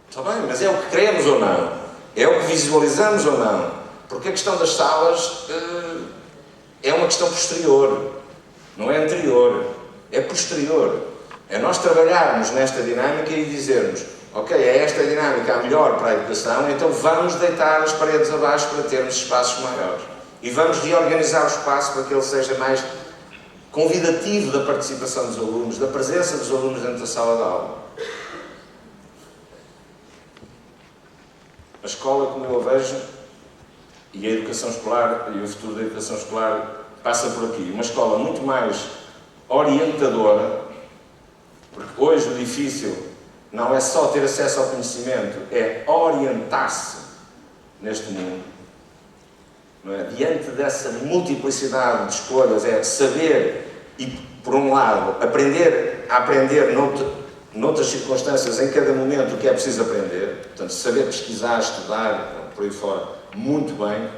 Está bem, mas é o que queremos ou não? É o que visualizamos ou não? Porque a questão das salas é uma questão posterior, não é anterior, é posterior. É nós trabalharmos nesta dinâmica e dizermos, ok, é esta dinâmica a melhor para a educação, então vamos deitar as paredes abaixo para termos espaços maiores. E vamos reorganizar o espaço para que ele seja mais convidativo da participação dos alunos, da presença dos alunos dentro da sala de aula. A escola, como eu a vejo, e a educação escolar, e o futuro da educação escolar, passa por aqui. Uma escola muito mais orientadora, porque hoje o difícil não é só ter acesso ao conhecimento, é orientar-se neste mundo. Não é? Diante dessa multiplicidade de escolhas, é saber e, por um lado, aprender a aprender noutras circunstâncias, em cada momento, o que é preciso aprender, portanto, saber pesquisar, estudar, por aí fora, muito bem,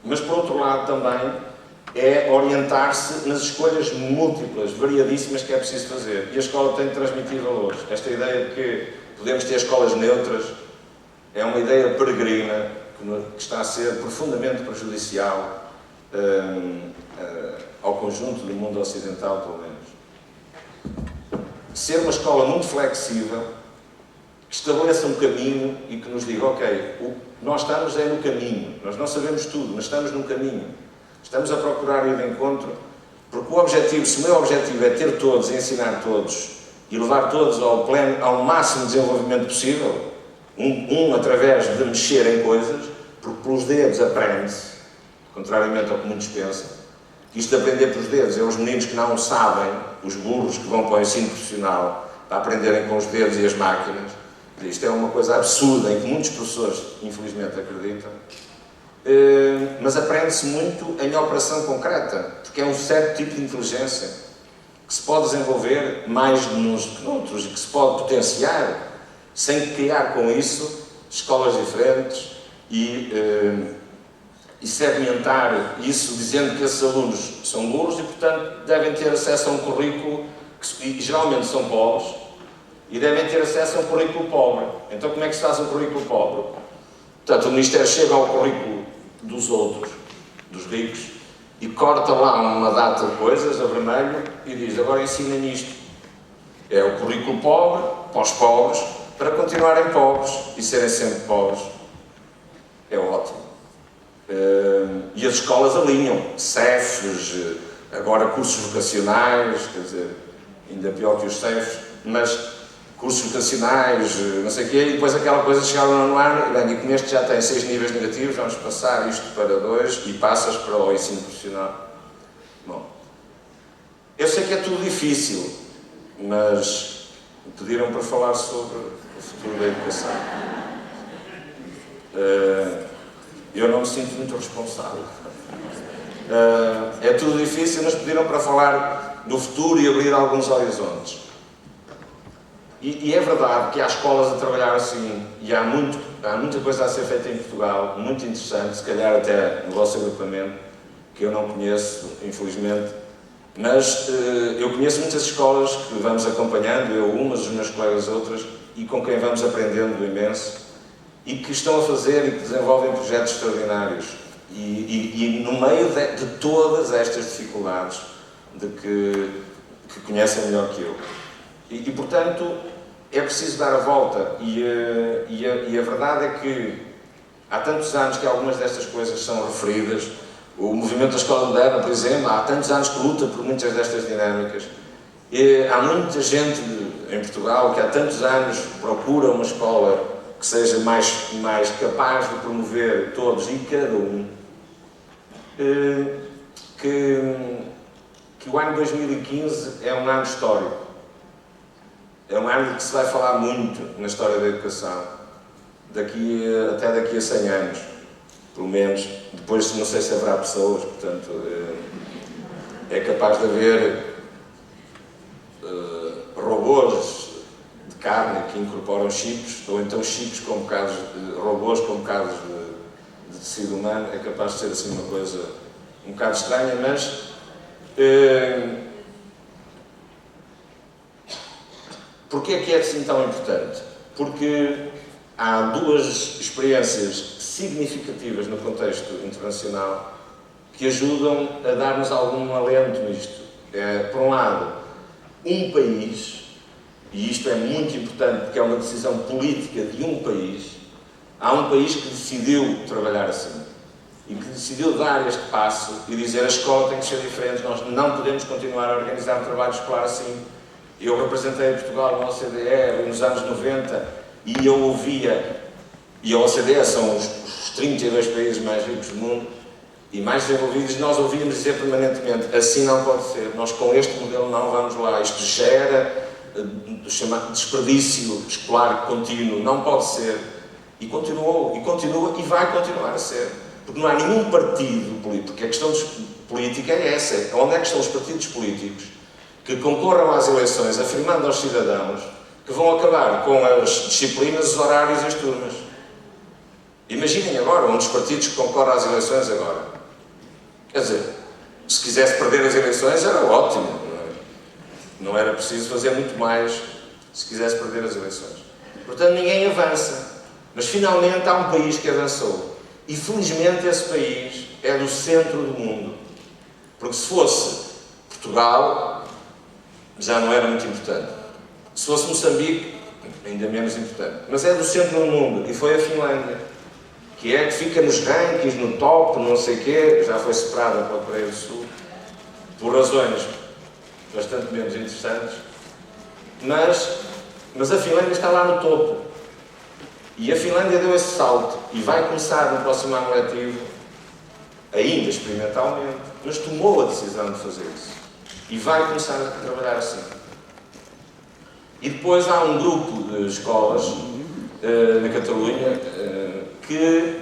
mas, por outro lado, também é orientar-se nas escolhas múltiplas, variadíssimas que é preciso fazer. E a escola tem de transmitir valores. Esta ideia de que podemos ter escolas neutras é uma ideia peregrina que está a ser profundamente prejudicial ao conjunto do mundo ocidental, pelo menos. Ser uma escola muito flexível, que estabeleça um caminho e que nos diga, ok, nós estamos no caminho, nós não sabemos tudo, mas estamos no caminho. Estamos a procurar ir de encontro, porque o objetivo, se o meu objetivo é ter todos, ensinar todos e levar todos ao máximo desenvolvimento possível, através de mexer em coisas, porque pelos dedos aprende-se, contrariamente ao que muitos pensam. Isto de aprender pelos dedos é os meninos que não sabem, os burros que vão para o ensino profissional para aprenderem com os dedos e as máquinas. Isto é uma coisa absurda em que muitos professores, infelizmente, acreditam. Mas aprende-se muito em operação concreta, porque é um certo tipo de inteligência que se pode desenvolver mais nos que noutros e que se pode potenciar sem criar com isso escolas diferentes e segmentar isso dizendo que esses alunos são burros e, portanto, devem ter acesso a um currículo e geralmente são pobres e devem ter acesso a um currículo pobre. Então, como é que se faz um currículo pobre? Portanto, o Ministério chega ao currículo dos outros, dos ricos, e corta lá uma data de coisas a vermelho e diz, agora ensina-me isto. É o currículo pobre, para os pobres, para continuarem pobres e serem sempre pobres. É ótimo. E as escolas alinham, CEFs, agora cursos vocacionais, quer dizer, ainda pior que os CEFs, mas cursos vocacionais, não sei o quê, e depois aquela coisa de chegar no nono ano, e bem, e como este já tem 6 níveis negativos, vamos passar isto para 2 e passas para o ensino profissional. Bom, eu sei que é tudo difícil, mas pediram para falar sobre o futuro da educação. Eu não me sinto muito responsável. É tudo difícil, mas pediram para falar do futuro e abrir alguns horizontes. E é verdade que há escolas a trabalhar assim, e há muita coisa a ser feita em Portugal, muito interessante, se calhar até no vosso agrupamento, que eu não conheço, infelizmente, mas eu conheço muitas escolas que vamos acompanhando, eu umas, os meus colegas outras, e com quem vamos aprendendo imenso, e que estão a fazer e que desenvolvem projetos extraordinários. E no meio de todas estas dificuldades de que conhecem melhor que eu. E portanto, é preciso dar a volta. E a verdade é que há tantos anos que algumas destas coisas são referidas. O movimento da escola moderna, por exemplo, há tantos anos que luta por muitas destas dinâmicas. E há muita gente em Portugal que há tantos anos procura uma escola que seja mais capaz de promover todos e cada um. Que o ano 2015 é um ano histórico. É um ano que se vai falar muito na história da educação, até daqui a 100 anos, pelo menos. Depois não sei se haverá pessoas, portanto, é capaz de haver robôs de carne que incorporam chips, ou então chips com bocados, robôs com bocados de tecido humano. É capaz de ser assim uma coisa um bocado estranha, mas porquê é que é assim tão importante? Porque há duas experiências significativas no contexto internacional que ajudam a dar-nos algum alento nisto. Por um lado, um país, e isto é muito importante porque é uma decisão política de um país, há um país que decidiu trabalhar assim e que decidiu dar este passo e dizer a escola tem que ser diferente, nós não podemos continuar a organizar o trabalho escolar assim. Eu representei Portugal na OCDE nos anos 90 e eu ouvia, e a OCDE são os 32 países mais ricos do mundo e mais desenvolvidos, nós ouvíamos dizer permanentemente, assim não pode ser, nós com este modelo não vamos lá, isto gera chamado desperdício escolar contínuo, não pode ser. E continuou, e continua, e vai continuar a ser. Porque não há nenhum partido político, porque a questão política é essa, onde é que estão os partidos políticos que concorram às eleições afirmando aos cidadãos que vão acabar com as disciplinas, os horários e as turmas. Imaginem agora um dos partidos que concorre às eleições agora. Quer dizer, se quisesse perder as eleições era ótimo. Não era preciso fazer muito mais se quisesse perder as eleições. Portanto, ninguém avança. Mas finalmente há um país que avançou. E felizmente esse país é do centro do mundo. Porque se fosse Portugal, já não era muito importante. Se fosse Moçambique, ainda menos importante. Mas é do centro do mundo. E foi a Finlândia. Que é que fica nos rankings, no top, não sei o quê. Já foi separada pela Coreia do Sul. Por razões bastante menos interessantes. Mas a Finlândia está lá no topo. E a Finlândia deu esse salto. E vai começar no próximo ano letivo, ainda experimentalmente, mas tomou a decisão de fazer isso. E vai começar a trabalhar assim. E depois há um grupo de escolas na Catalunha que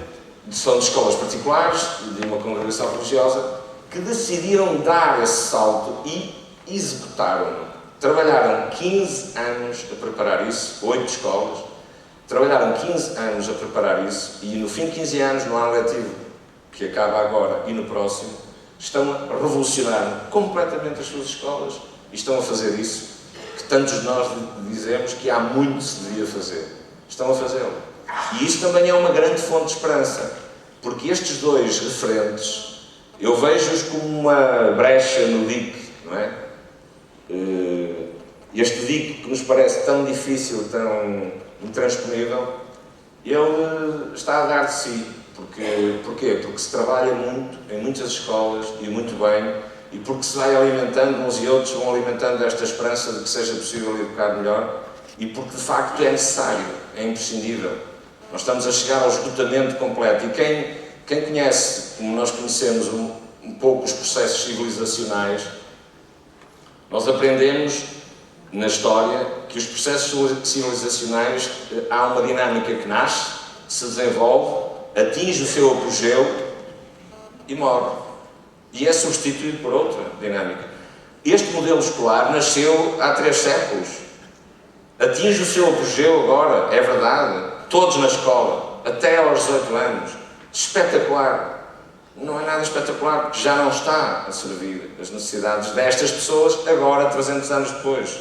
são de escolas particulares, de uma congregação religiosa, que decidiram dar esse salto e executaram-no. Trabalharam 15 anos a preparar isso, 8 escolas, trabalharam 15 anos a preparar isso e no fim de 15 anos, no ano letivo, que acaba agora e no próximo, estão a revolucionar completamente as suas escolas e estão a fazer isso que tantos de nós dizemos que há muito se devia fazer. Estão a fazê-lo. E isso também é uma grande fonte de esperança, porque estes dois referentes, eu vejo-os como uma brecha no dique, não é? Este dique que nos parece tão difícil, tão intransponível, ele está a dar de si. Porquê? Porque se trabalha muito em muitas escolas e muito bem, e porque se vai alimentando, uns e outros vão alimentando esta esperança de que seja possível educar melhor, e porque de facto é necessário, é imprescindível. Nós estamos a chegar ao esgotamento completo, e quem conhece, como nós conhecemos, um pouco os processos civilizacionais, nós aprendemos na história que os processos civilizacionais, há uma dinâmica que nasce, se desenvolve, atinge o seu apogeu e morre. E é substituído por outra dinâmica. Este modelo escolar nasceu há 3 séculos. Atinge o seu apogeu agora, é verdade. Todos na escola, até aos 18 anos. Espetacular. Não é nada espetacular, porque já não está a servir as necessidades destas pessoas agora, 300 anos depois.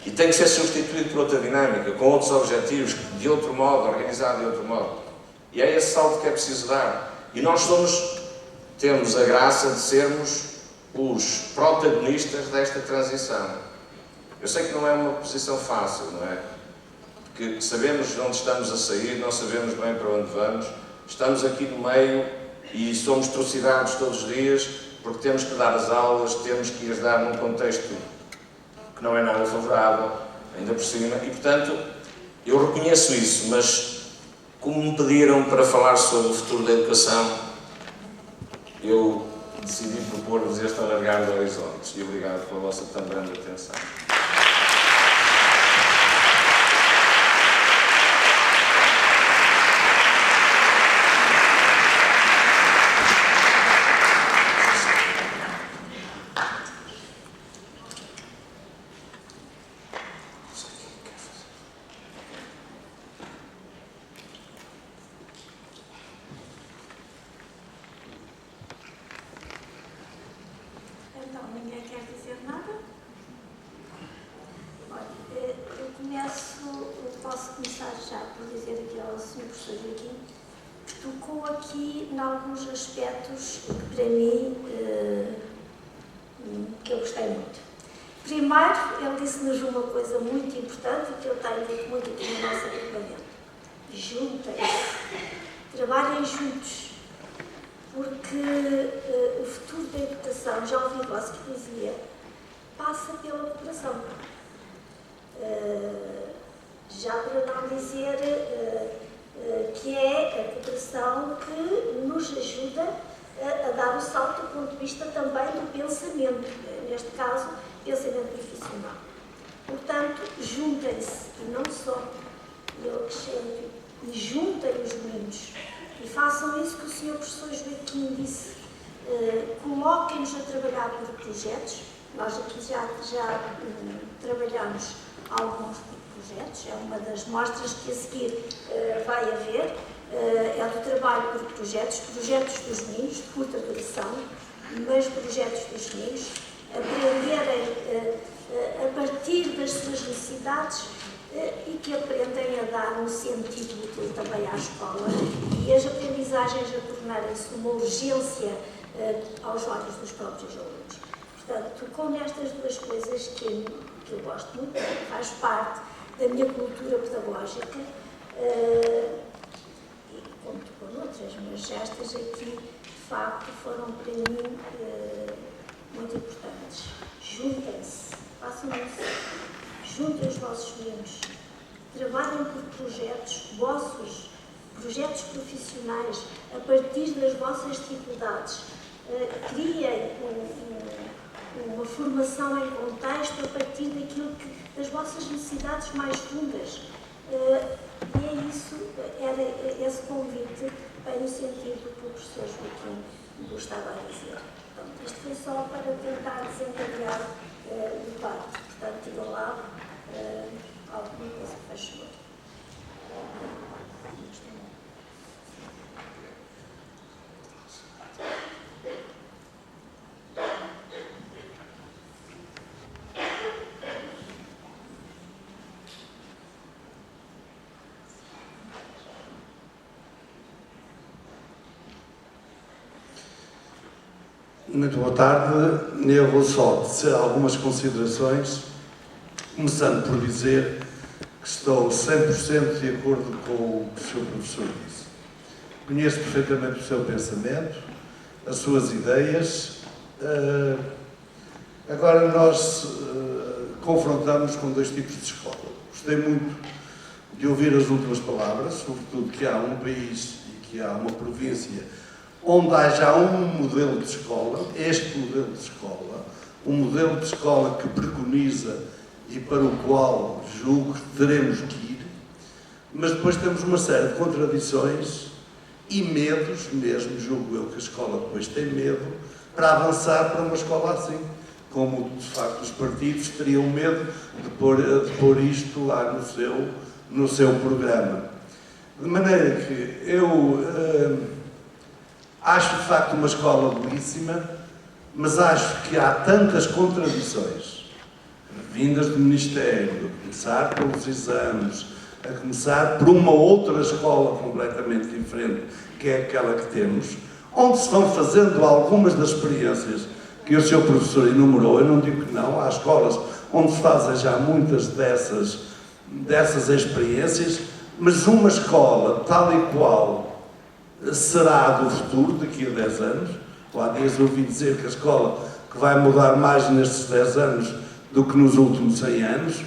E tem que ser substituído por outra dinâmica, com outros objetivos, de outro modo, organizado de outro modo. E é esse salto que é preciso dar. E nós temos a graça de sermos os protagonistas desta transição. Eu sei que não é uma posição fácil, não é? Porque sabemos de onde estamos a sair, não sabemos bem para onde vamos, estamos aqui no meio e somos trucidados todos os dias porque temos que dar as aulas, temos que as dar num contexto que não é nada favorável, ainda por cima, e portanto eu reconheço isso, mas como me pediram para falar sobre o futuro da educação, eu decidi propor-vos este alargar de horizontes. E obrigado pela vossa tão grande atenção. Posso começar já por dizer aqui ao Sr. Professor Joaquim que tocou aqui em alguns aspectos que para mim que eu gostei muito. Primeiro, ele disse-nos uma coisa muito importante e que eu tenho dito muito aqui no nosso agrupamento. Juntem-se, trabalhem juntos, porque o futuro da educação, já ouvi vosso que dizia, passa pela cooperação. Já para não dizer que é a cooperação que nos ajuda a dar o salto do ponto de vista também do pensamento, neste caso, pensamento profissional. Portanto, juntem-se, e não só, eu acrescento, e juntem os meninos, e façam isso que o Sr. Professor Joaquim disse, Coloquem-nos a trabalhar por projetos. Nós aqui já trabalhamos alguns projetos, é uma das mostras que a seguir vai haver, é do trabalho por projetos dos meninos, de curta duração, mas projetos dos meninos, aprenderem a partir das suas necessidades e que aprendem a dar um sentido útil também à escola e as aprendizagens a tornarem-se uma urgência aos olhos dos próprios alunos. Portanto, tocou nestas duas coisas que eu gosto muito, faz parte da minha cultura pedagógica, e como tocou noutras, mas estas aqui, de facto, foram para mim muito importantes. Juntem-se, façam isso, juntem os vossos meninos, trabalhem por projetos vossos, projetos profissionais, a partir das vossas dificuldades, criem uma formação em contexto a partir das vossas necessidades mais fundas. E é isso, era esse convite bem no sentido que o professor Joaquim estava a dizer. Portanto, isto foi só para tentar desencadear o debate. Portanto, digam lá alguma coisa que faz favor. Muito boa tarde. Eu vou só dizer algumas considerações, começando por dizer que estou 100% de acordo com o que o Sr. Professor disse. Conheço perfeitamente o seu pensamento, as suas ideias. Agora nós confrontamos com dois tipos de escola. Gostei muito de ouvir as últimas palavras, sobretudo que há um país e que há uma província onde há já um modelo de escola, este modelo de escola, um modelo de escola que preconiza e para o qual julgo que teremos que ir, mas depois temos uma série de contradições e medos, mesmo julgo eu que a escola depois tem medo, para avançar para uma escola assim, como de facto os partidos teriam medo de pôr isto lá no seu programa. De maneira que eu acho de facto uma escola belíssima, mas acho que há tantas contradições vindas do Ministério, a começar pelos exames, a começar por uma outra escola completamente diferente, que é aquela que temos, onde se vão fazendo algumas das experiências que o Sr. Professor enumerou. Eu não digo que não, há escolas onde se fazem já muitas dessas experiências, mas uma escola tal e qual será a do futuro, daqui a 10 anos. Há dias ouvi dizer que a escola que vai mudar mais nestes 10 anos do que nos últimos 100 anos.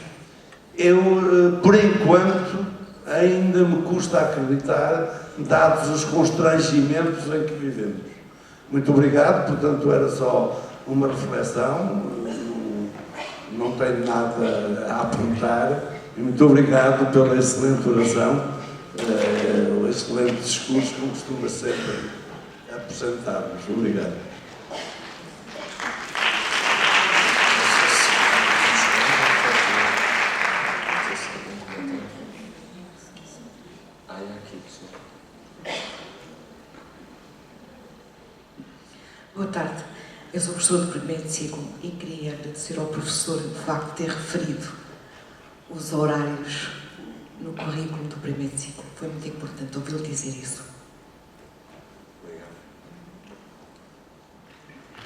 Eu, por enquanto, ainda me custa acreditar, dados os constrangimentos em que vivemos. Muito obrigado, portanto, era só uma reflexão, não tenho nada a apontar, e muito obrigado pela excelente oração, o excelente discurso que costuma sempre apresentar-nos. Obrigado. Boa tarde. Eu sou professora do primeiro ciclo e queria agradecer ao professor o facto de ter referido os horários no currículo do primeiro ciclo. Foi muito importante ouvi-lo dizer isso. Obrigado.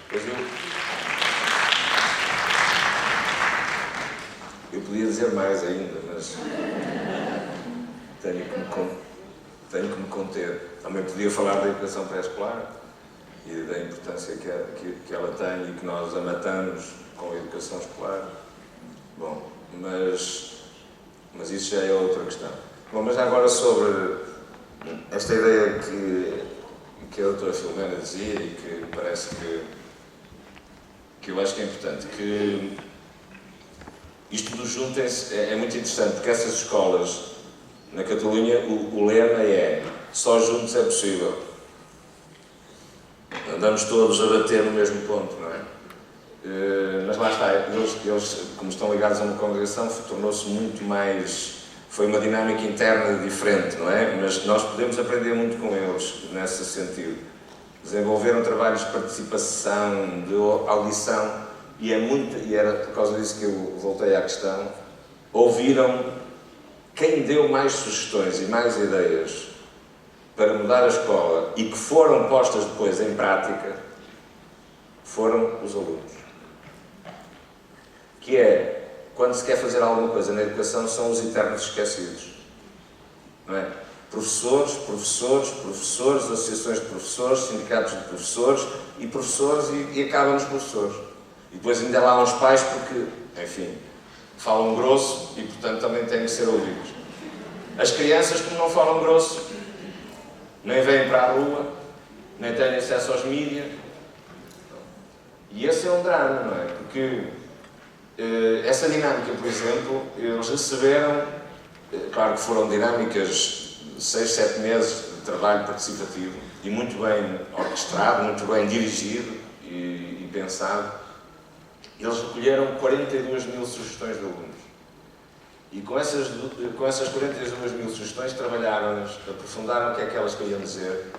Pois eu podia dizer mais ainda, mas tenho que me conter. Também podia falar da educação pré-escolar e da importância que ela tem e que nós a matamos com a educação escolar. Bom, mas isso já é outra questão. Bom, mas agora sobre esta ideia que a doutora Filomena dizia e que parece que eu acho que é importante, que isto do juntem-se é muito interessante, porque essas escolas na Catalunha, o lema é só juntos é possível. andamos todos a bater no mesmo ponto, não é? Mas lá está, eles como estão ligados a uma congregação, tornou-se muito mais... Foi uma dinâmica interna diferente, não é? Mas nós podemos aprender muito com eles, nesse sentido. Desenvolveram trabalhos de participação, de audição, e era por causa disso que eu voltei à questão. Ouviram quem deu mais sugestões e mais ideias para mudar a escola e que foram postas depois em prática, foram os alunos. Que é, quando se quer fazer alguma coisa na educação, são os eternos esquecidos. Não é? Professores, associações de professores, sindicatos de professores e acaba nos professores. E depois ainda lá há uns pais porque, enfim, falam grosso e, portanto, também têm que ser ouvidos. As crianças, como não falam grosso, nem vêm para a rua, nem têm acesso aos mídias. E esse é um drama, não é? Porque essa dinâmica, por exemplo, eles receberam, claro que foram dinâmicas de 6, 7 meses de trabalho participativo e muito bem orquestrado, muito bem dirigido e pensado. Eles recolheram 42 mil sugestões de alunos. E com essas 42 mil sugestões trabalharam-nas, aprofundaram o que é que elas queriam dizer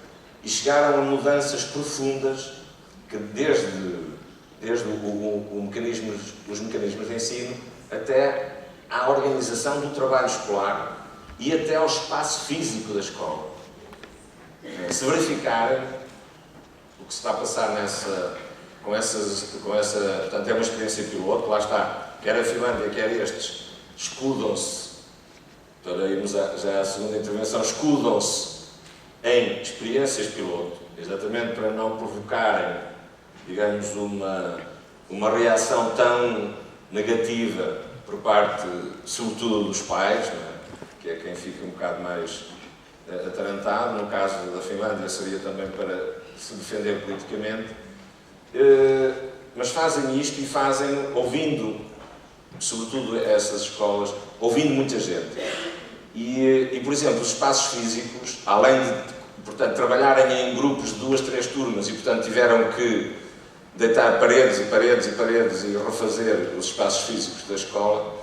e chegaram a mudanças profundas que desde os mecanismos de ensino até à organização do trabalho escolar e até ao espaço físico da escola. Se verificarem o que se está a passar portanto, é uma experiência piloto, lá está, quer a Finlândia, quer estes, escudam-se, para irmos já à segunda intervenção, escudam-se em experiências piloto, exatamente para não provocarem, digamos, uma reação tão negativa por parte, sobretudo, dos pais, não é? Que é quem fica um bocado mais atarantado. No caso da Finlândia, seria também para se defender politicamente. Mas fazem isto e fazem ouvindo, sobretudo essas escolas, ouvindo muita gente. E, por exemplo, os espaços físicos, além de, portanto, trabalharem em grupos de 2, 3 turmas e, portanto, tiveram que deitar paredes e refazer os espaços físicos da escola,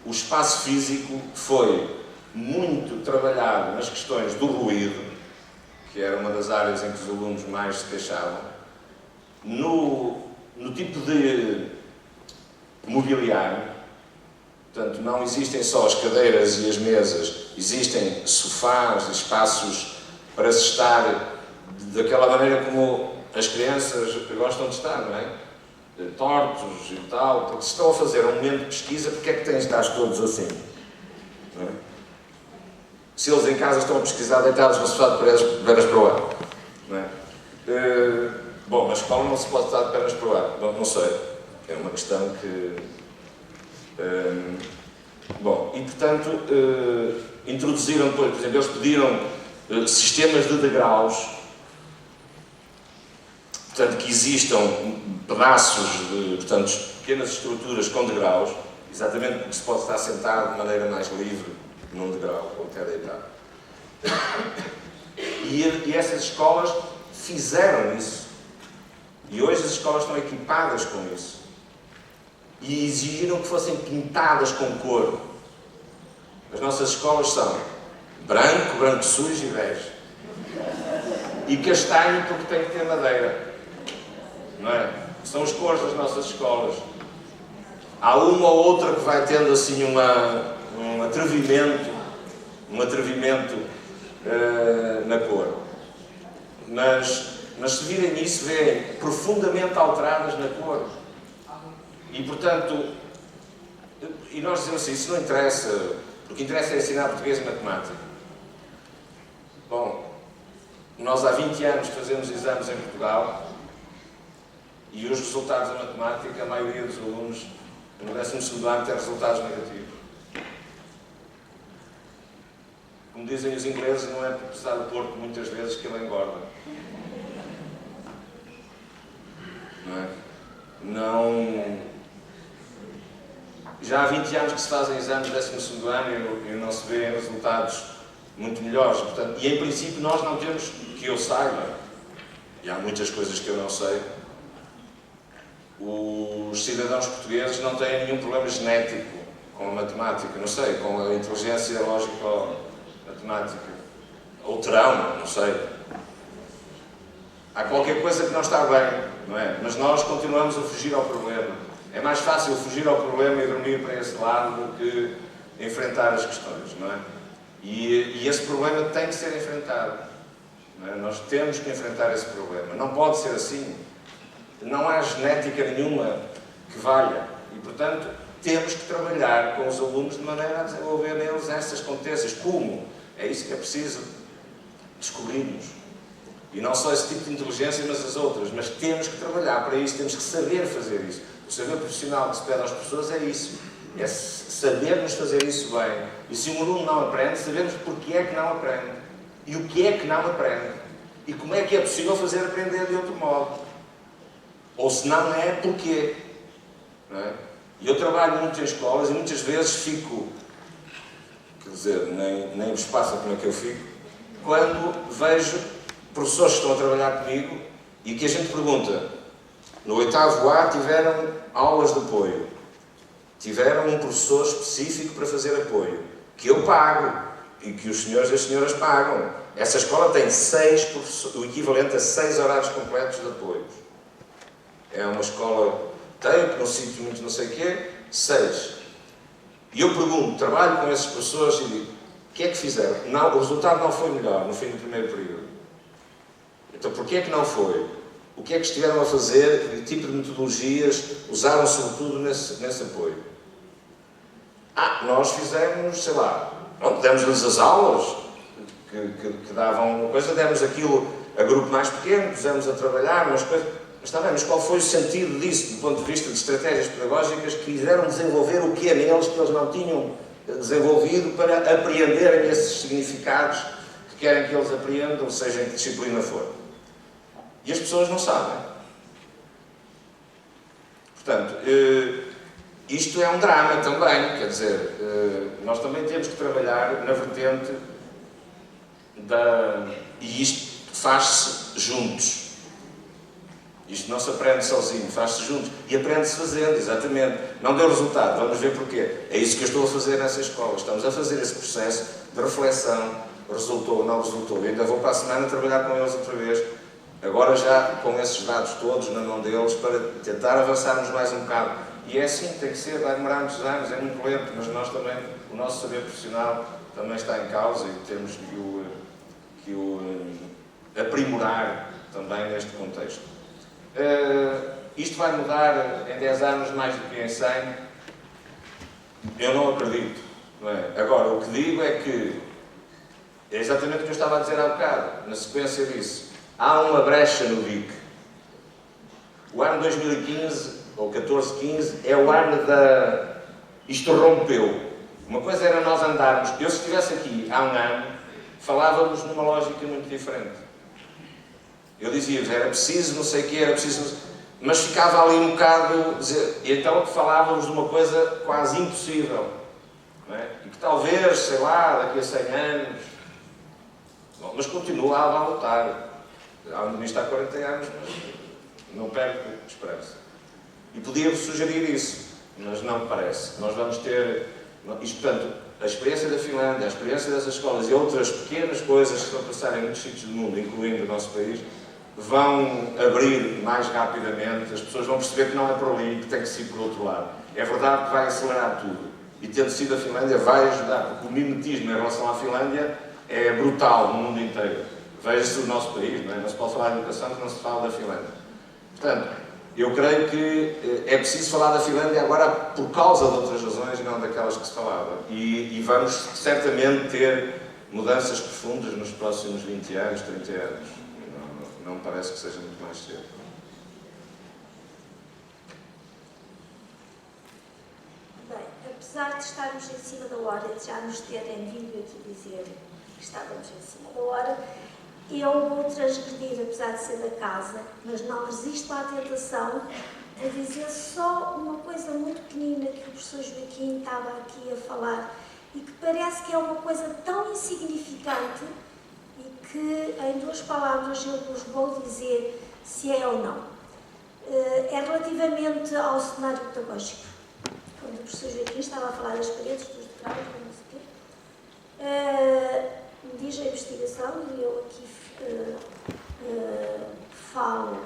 o espaço físico foi muito trabalhado nas questões do ruído, que era uma das áreas em que os alunos mais se queixavam, no tipo de mobiliário. Portanto, não existem só as cadeiras e as mesas, existem sofás, espaços para se estar daquela maneira como as crianças gostam de estar, não é? Tortos e tal, porque se estão a fazer um momento de pesquisa, porque é que têm de estar todos assim? Não é? Se eles em casa estão a pesquisar deitados no sofá de pernas para o ar, não é? Bom, na escola não se pode estar de pernas para o ar, não sei, é uma questão que... bom, e portanto, introduziram depois, por exemplo, eles pediram sistemas de degraus, portanto, que existam pedaços de, portanto, pequenas estruturas com degraus, exatamente porque se pode estar sentado de maneira mais livre num degrau, ou até deitado. E essas escolas fizeram isso. E hoje as escolas estão equipadas com isso. E exigiram que fossem pintadas com cor. As nossas escolas são branco, branco sujo e bege. E castanho porque tem que ter madeira. Não é? São as cores das nossas escolas. Há uma ou outra que vai tendo assim um atrevimento na cor. Mas se virem isso, veem profundamente alteradas na cor. E portanto, e nós dizemos assim, isso não interessa, porque interessa é ensinar português e matemática. Bom, nós há 20 anos fazemos exames em Portugal e os resultados da matemática, a maioria dos alunos no 12º ano tem resultados negativos. Como dizem os ingleses, não é por pesar o porco muitas vezes que ele engorda. Não é? Não... Já há 20 anos que se fazem exames de 12º ano e não se vêem resultados muito melhores. Portanto, e em princípio nós não temos, que eu saiba, e há muitas coisas que eu não sei, os cidadãos portugueses não têm nenhum problema genético com a matemática, não sei, com a inteligência lógico-matemática. Ou terão, não sei. Há qualquer coisa que não está bem, não é? Mas nós continuamos a fugir ao problema. É mais fácil fugir ao problema e dormir para esse lado do que enfrentar as questões, não é? E esse problema tem que ser enfrentado. Não é? Nós temos que enfrentar esse problema. Não pode ser assim. Não há genética nenhuma que valha. E, portanto, temos que trabalhar com os alunos de maneira a desenvolver neles essas competências. Como? É isso que é preciso descobrirmos. E não só esse tipo de inteligência, mas as outras. Mas temos que trabalhar para isso, temos que saber fazer isso. O saber profissional que se pede às pessoas é isso. É sabermos fazer isso bem. E se um aluno não aprende, sabemos porque é que não aprende. E o que é que não aprende. E como é que é possível fazer aprender de outro modo. Ou se não é, porquê. Não é? E eu trabalho muito em escolas e muitas vezes fico, quer dizer, nem vos passa como é que eu fico, quando vejo professores que estão a trabalhar comigo e que a gente pergunta, no 8º A tiveram aulas de apoio, tiveram um professor específico para fazer apoio, que eu pago e que os senhores e as senhoras pagam. Essa escola tem 6 professores, o equivalente a 6 horários completos de apoio. É uma escola tempo, num sítio muito não sei o quê, 6. E eu pergunto, trabalho com esses professores e digo, o que é que fizeram? Não, o resultado não foi melhor no fim do primeiro período. Então, porquê é que não foi? O que é que estiveram a fazer? Que tipo de metodologias usaram sobretudo nesse apoio? Nós fizemos, sei lá, demos-lhes as aulas que davam uma coisa, demos aquilo a grupo mais pequeno, pusemos a trabalhar umas coisas. Mas está bem, mas qual foi o sentido disso, do ponto de vista de estratégias pedagógicas que quiseram desenvolver o que é neles que eles não tinham desenvolvido para apreenderem esses significados que querem que eles apreendam, seja em que disciplina for? E as pessoas não sabem. Portanto, isto é um drama também, quer dizer, nós também temos que trabalhar na vertente e isto faz-se juntos. Isto não se aprende sozinho, faz-se juntos. E aprende-se fazendo, exatamente. Não deu resultado, vamos ver porquê. É isso que eu estou a fazer nessa escola. Estamos a fazer esse processo de reflexão. Resultou, não resultou. Eu ainda vou para a semana trabalhar com eles outra vez. Agora já com esses dados todos na mão deles para tentar avançarmos mais um bocado. E é assim, tem que ser, vai demorar muitos anos, é muito lento, mas nós também, o nosso saber profissional também está em causa e temos que o aprimorar também neste contexto. Isto vai mudar em 10 anos mais do que em 100? Eu não acredito, não é? Agora, o que digo é que é exatamente o que eu estava a dizer há bocado, na sequência disso. Há uma brecha no DIC. O ano 2015, ou 14-15, é o ano da... Isto rompeu. Uma coisa era nós andarmos... Eu, se estivesse aqui há um ano, falávamos numa lógica muito diferente. Eu dizia, era preciso, não sei o quê, era preciso... Mas ficava ali um bocado... E então falávamos de uma coisa quase impossível. Não é? E que talvez, sei lá, daqui a 100 anos... Bom, mas continua a lutar. Há um ministro há 40 anos, mas não perco esperança. E podia-vos sugerir isso, mas não me parece. Nós vamos ter... Isto, portanto, a experiência da Finlândia, a experiência dessas escolas e outras pequenas coisas que estão a passar em muitos sítios do mundo, incluindo o nosso país, vão abrir mais rapidamente, as pessoas vão perceber que não é por ali, que tem que ser por outro lado. É verdade que vai acelerar tudo. E tendo sido a Finlândia, vai ajudar, porque o mimetismo em relação à Finlândia é brutal no mundo inteiro. Veja-se o nosso país, não é? Não se pode falar de educação que não se fala da Finlândia. Portanto, eu creio que é preciso falar da Finlândia agora por causa de outras razões e não daquelas que se falava. E vamos certamente ter mudanças profundas nos próximos 20 anos, 30 anos. Não me parece que seja muito mais cedo. Bem, apesar de estarmos em cima da hora, de já nos terem vindo aqui dizer que estávamos em cima da hora, eu vou transgredir, apesar de ser da casa, mas não resisto à tentação de dizer só uma coisa muito pequenina que o professor Joaquim estava aqui a falar e que parece que é uma coisa tão insignificante e que, em 2 palavras, eu vos vou dizer se é ou não. É relativamente ao cenário pedagógico. Quando o professor Joaquim estava a falar das paredes, dos degraus, não sei o quê, diz a investigação, e eu aqui falo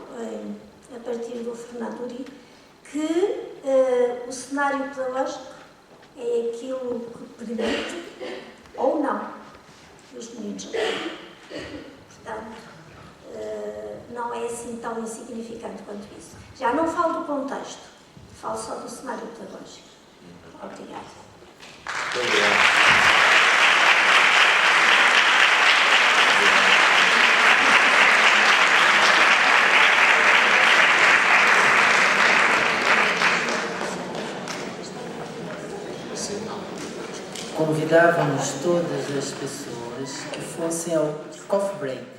a partir do Fernando Uri, que o cenário pedagógico é aquilo que permite, ou não, que os meninos aprendam. Portanto, não é assim tão insignificante quanto isso. Já não falo do contexto, falo só do cenário pedagógico. Obrigada. Muito obrigado. Convidávamos todas as pessoas que fossem ao coffee break.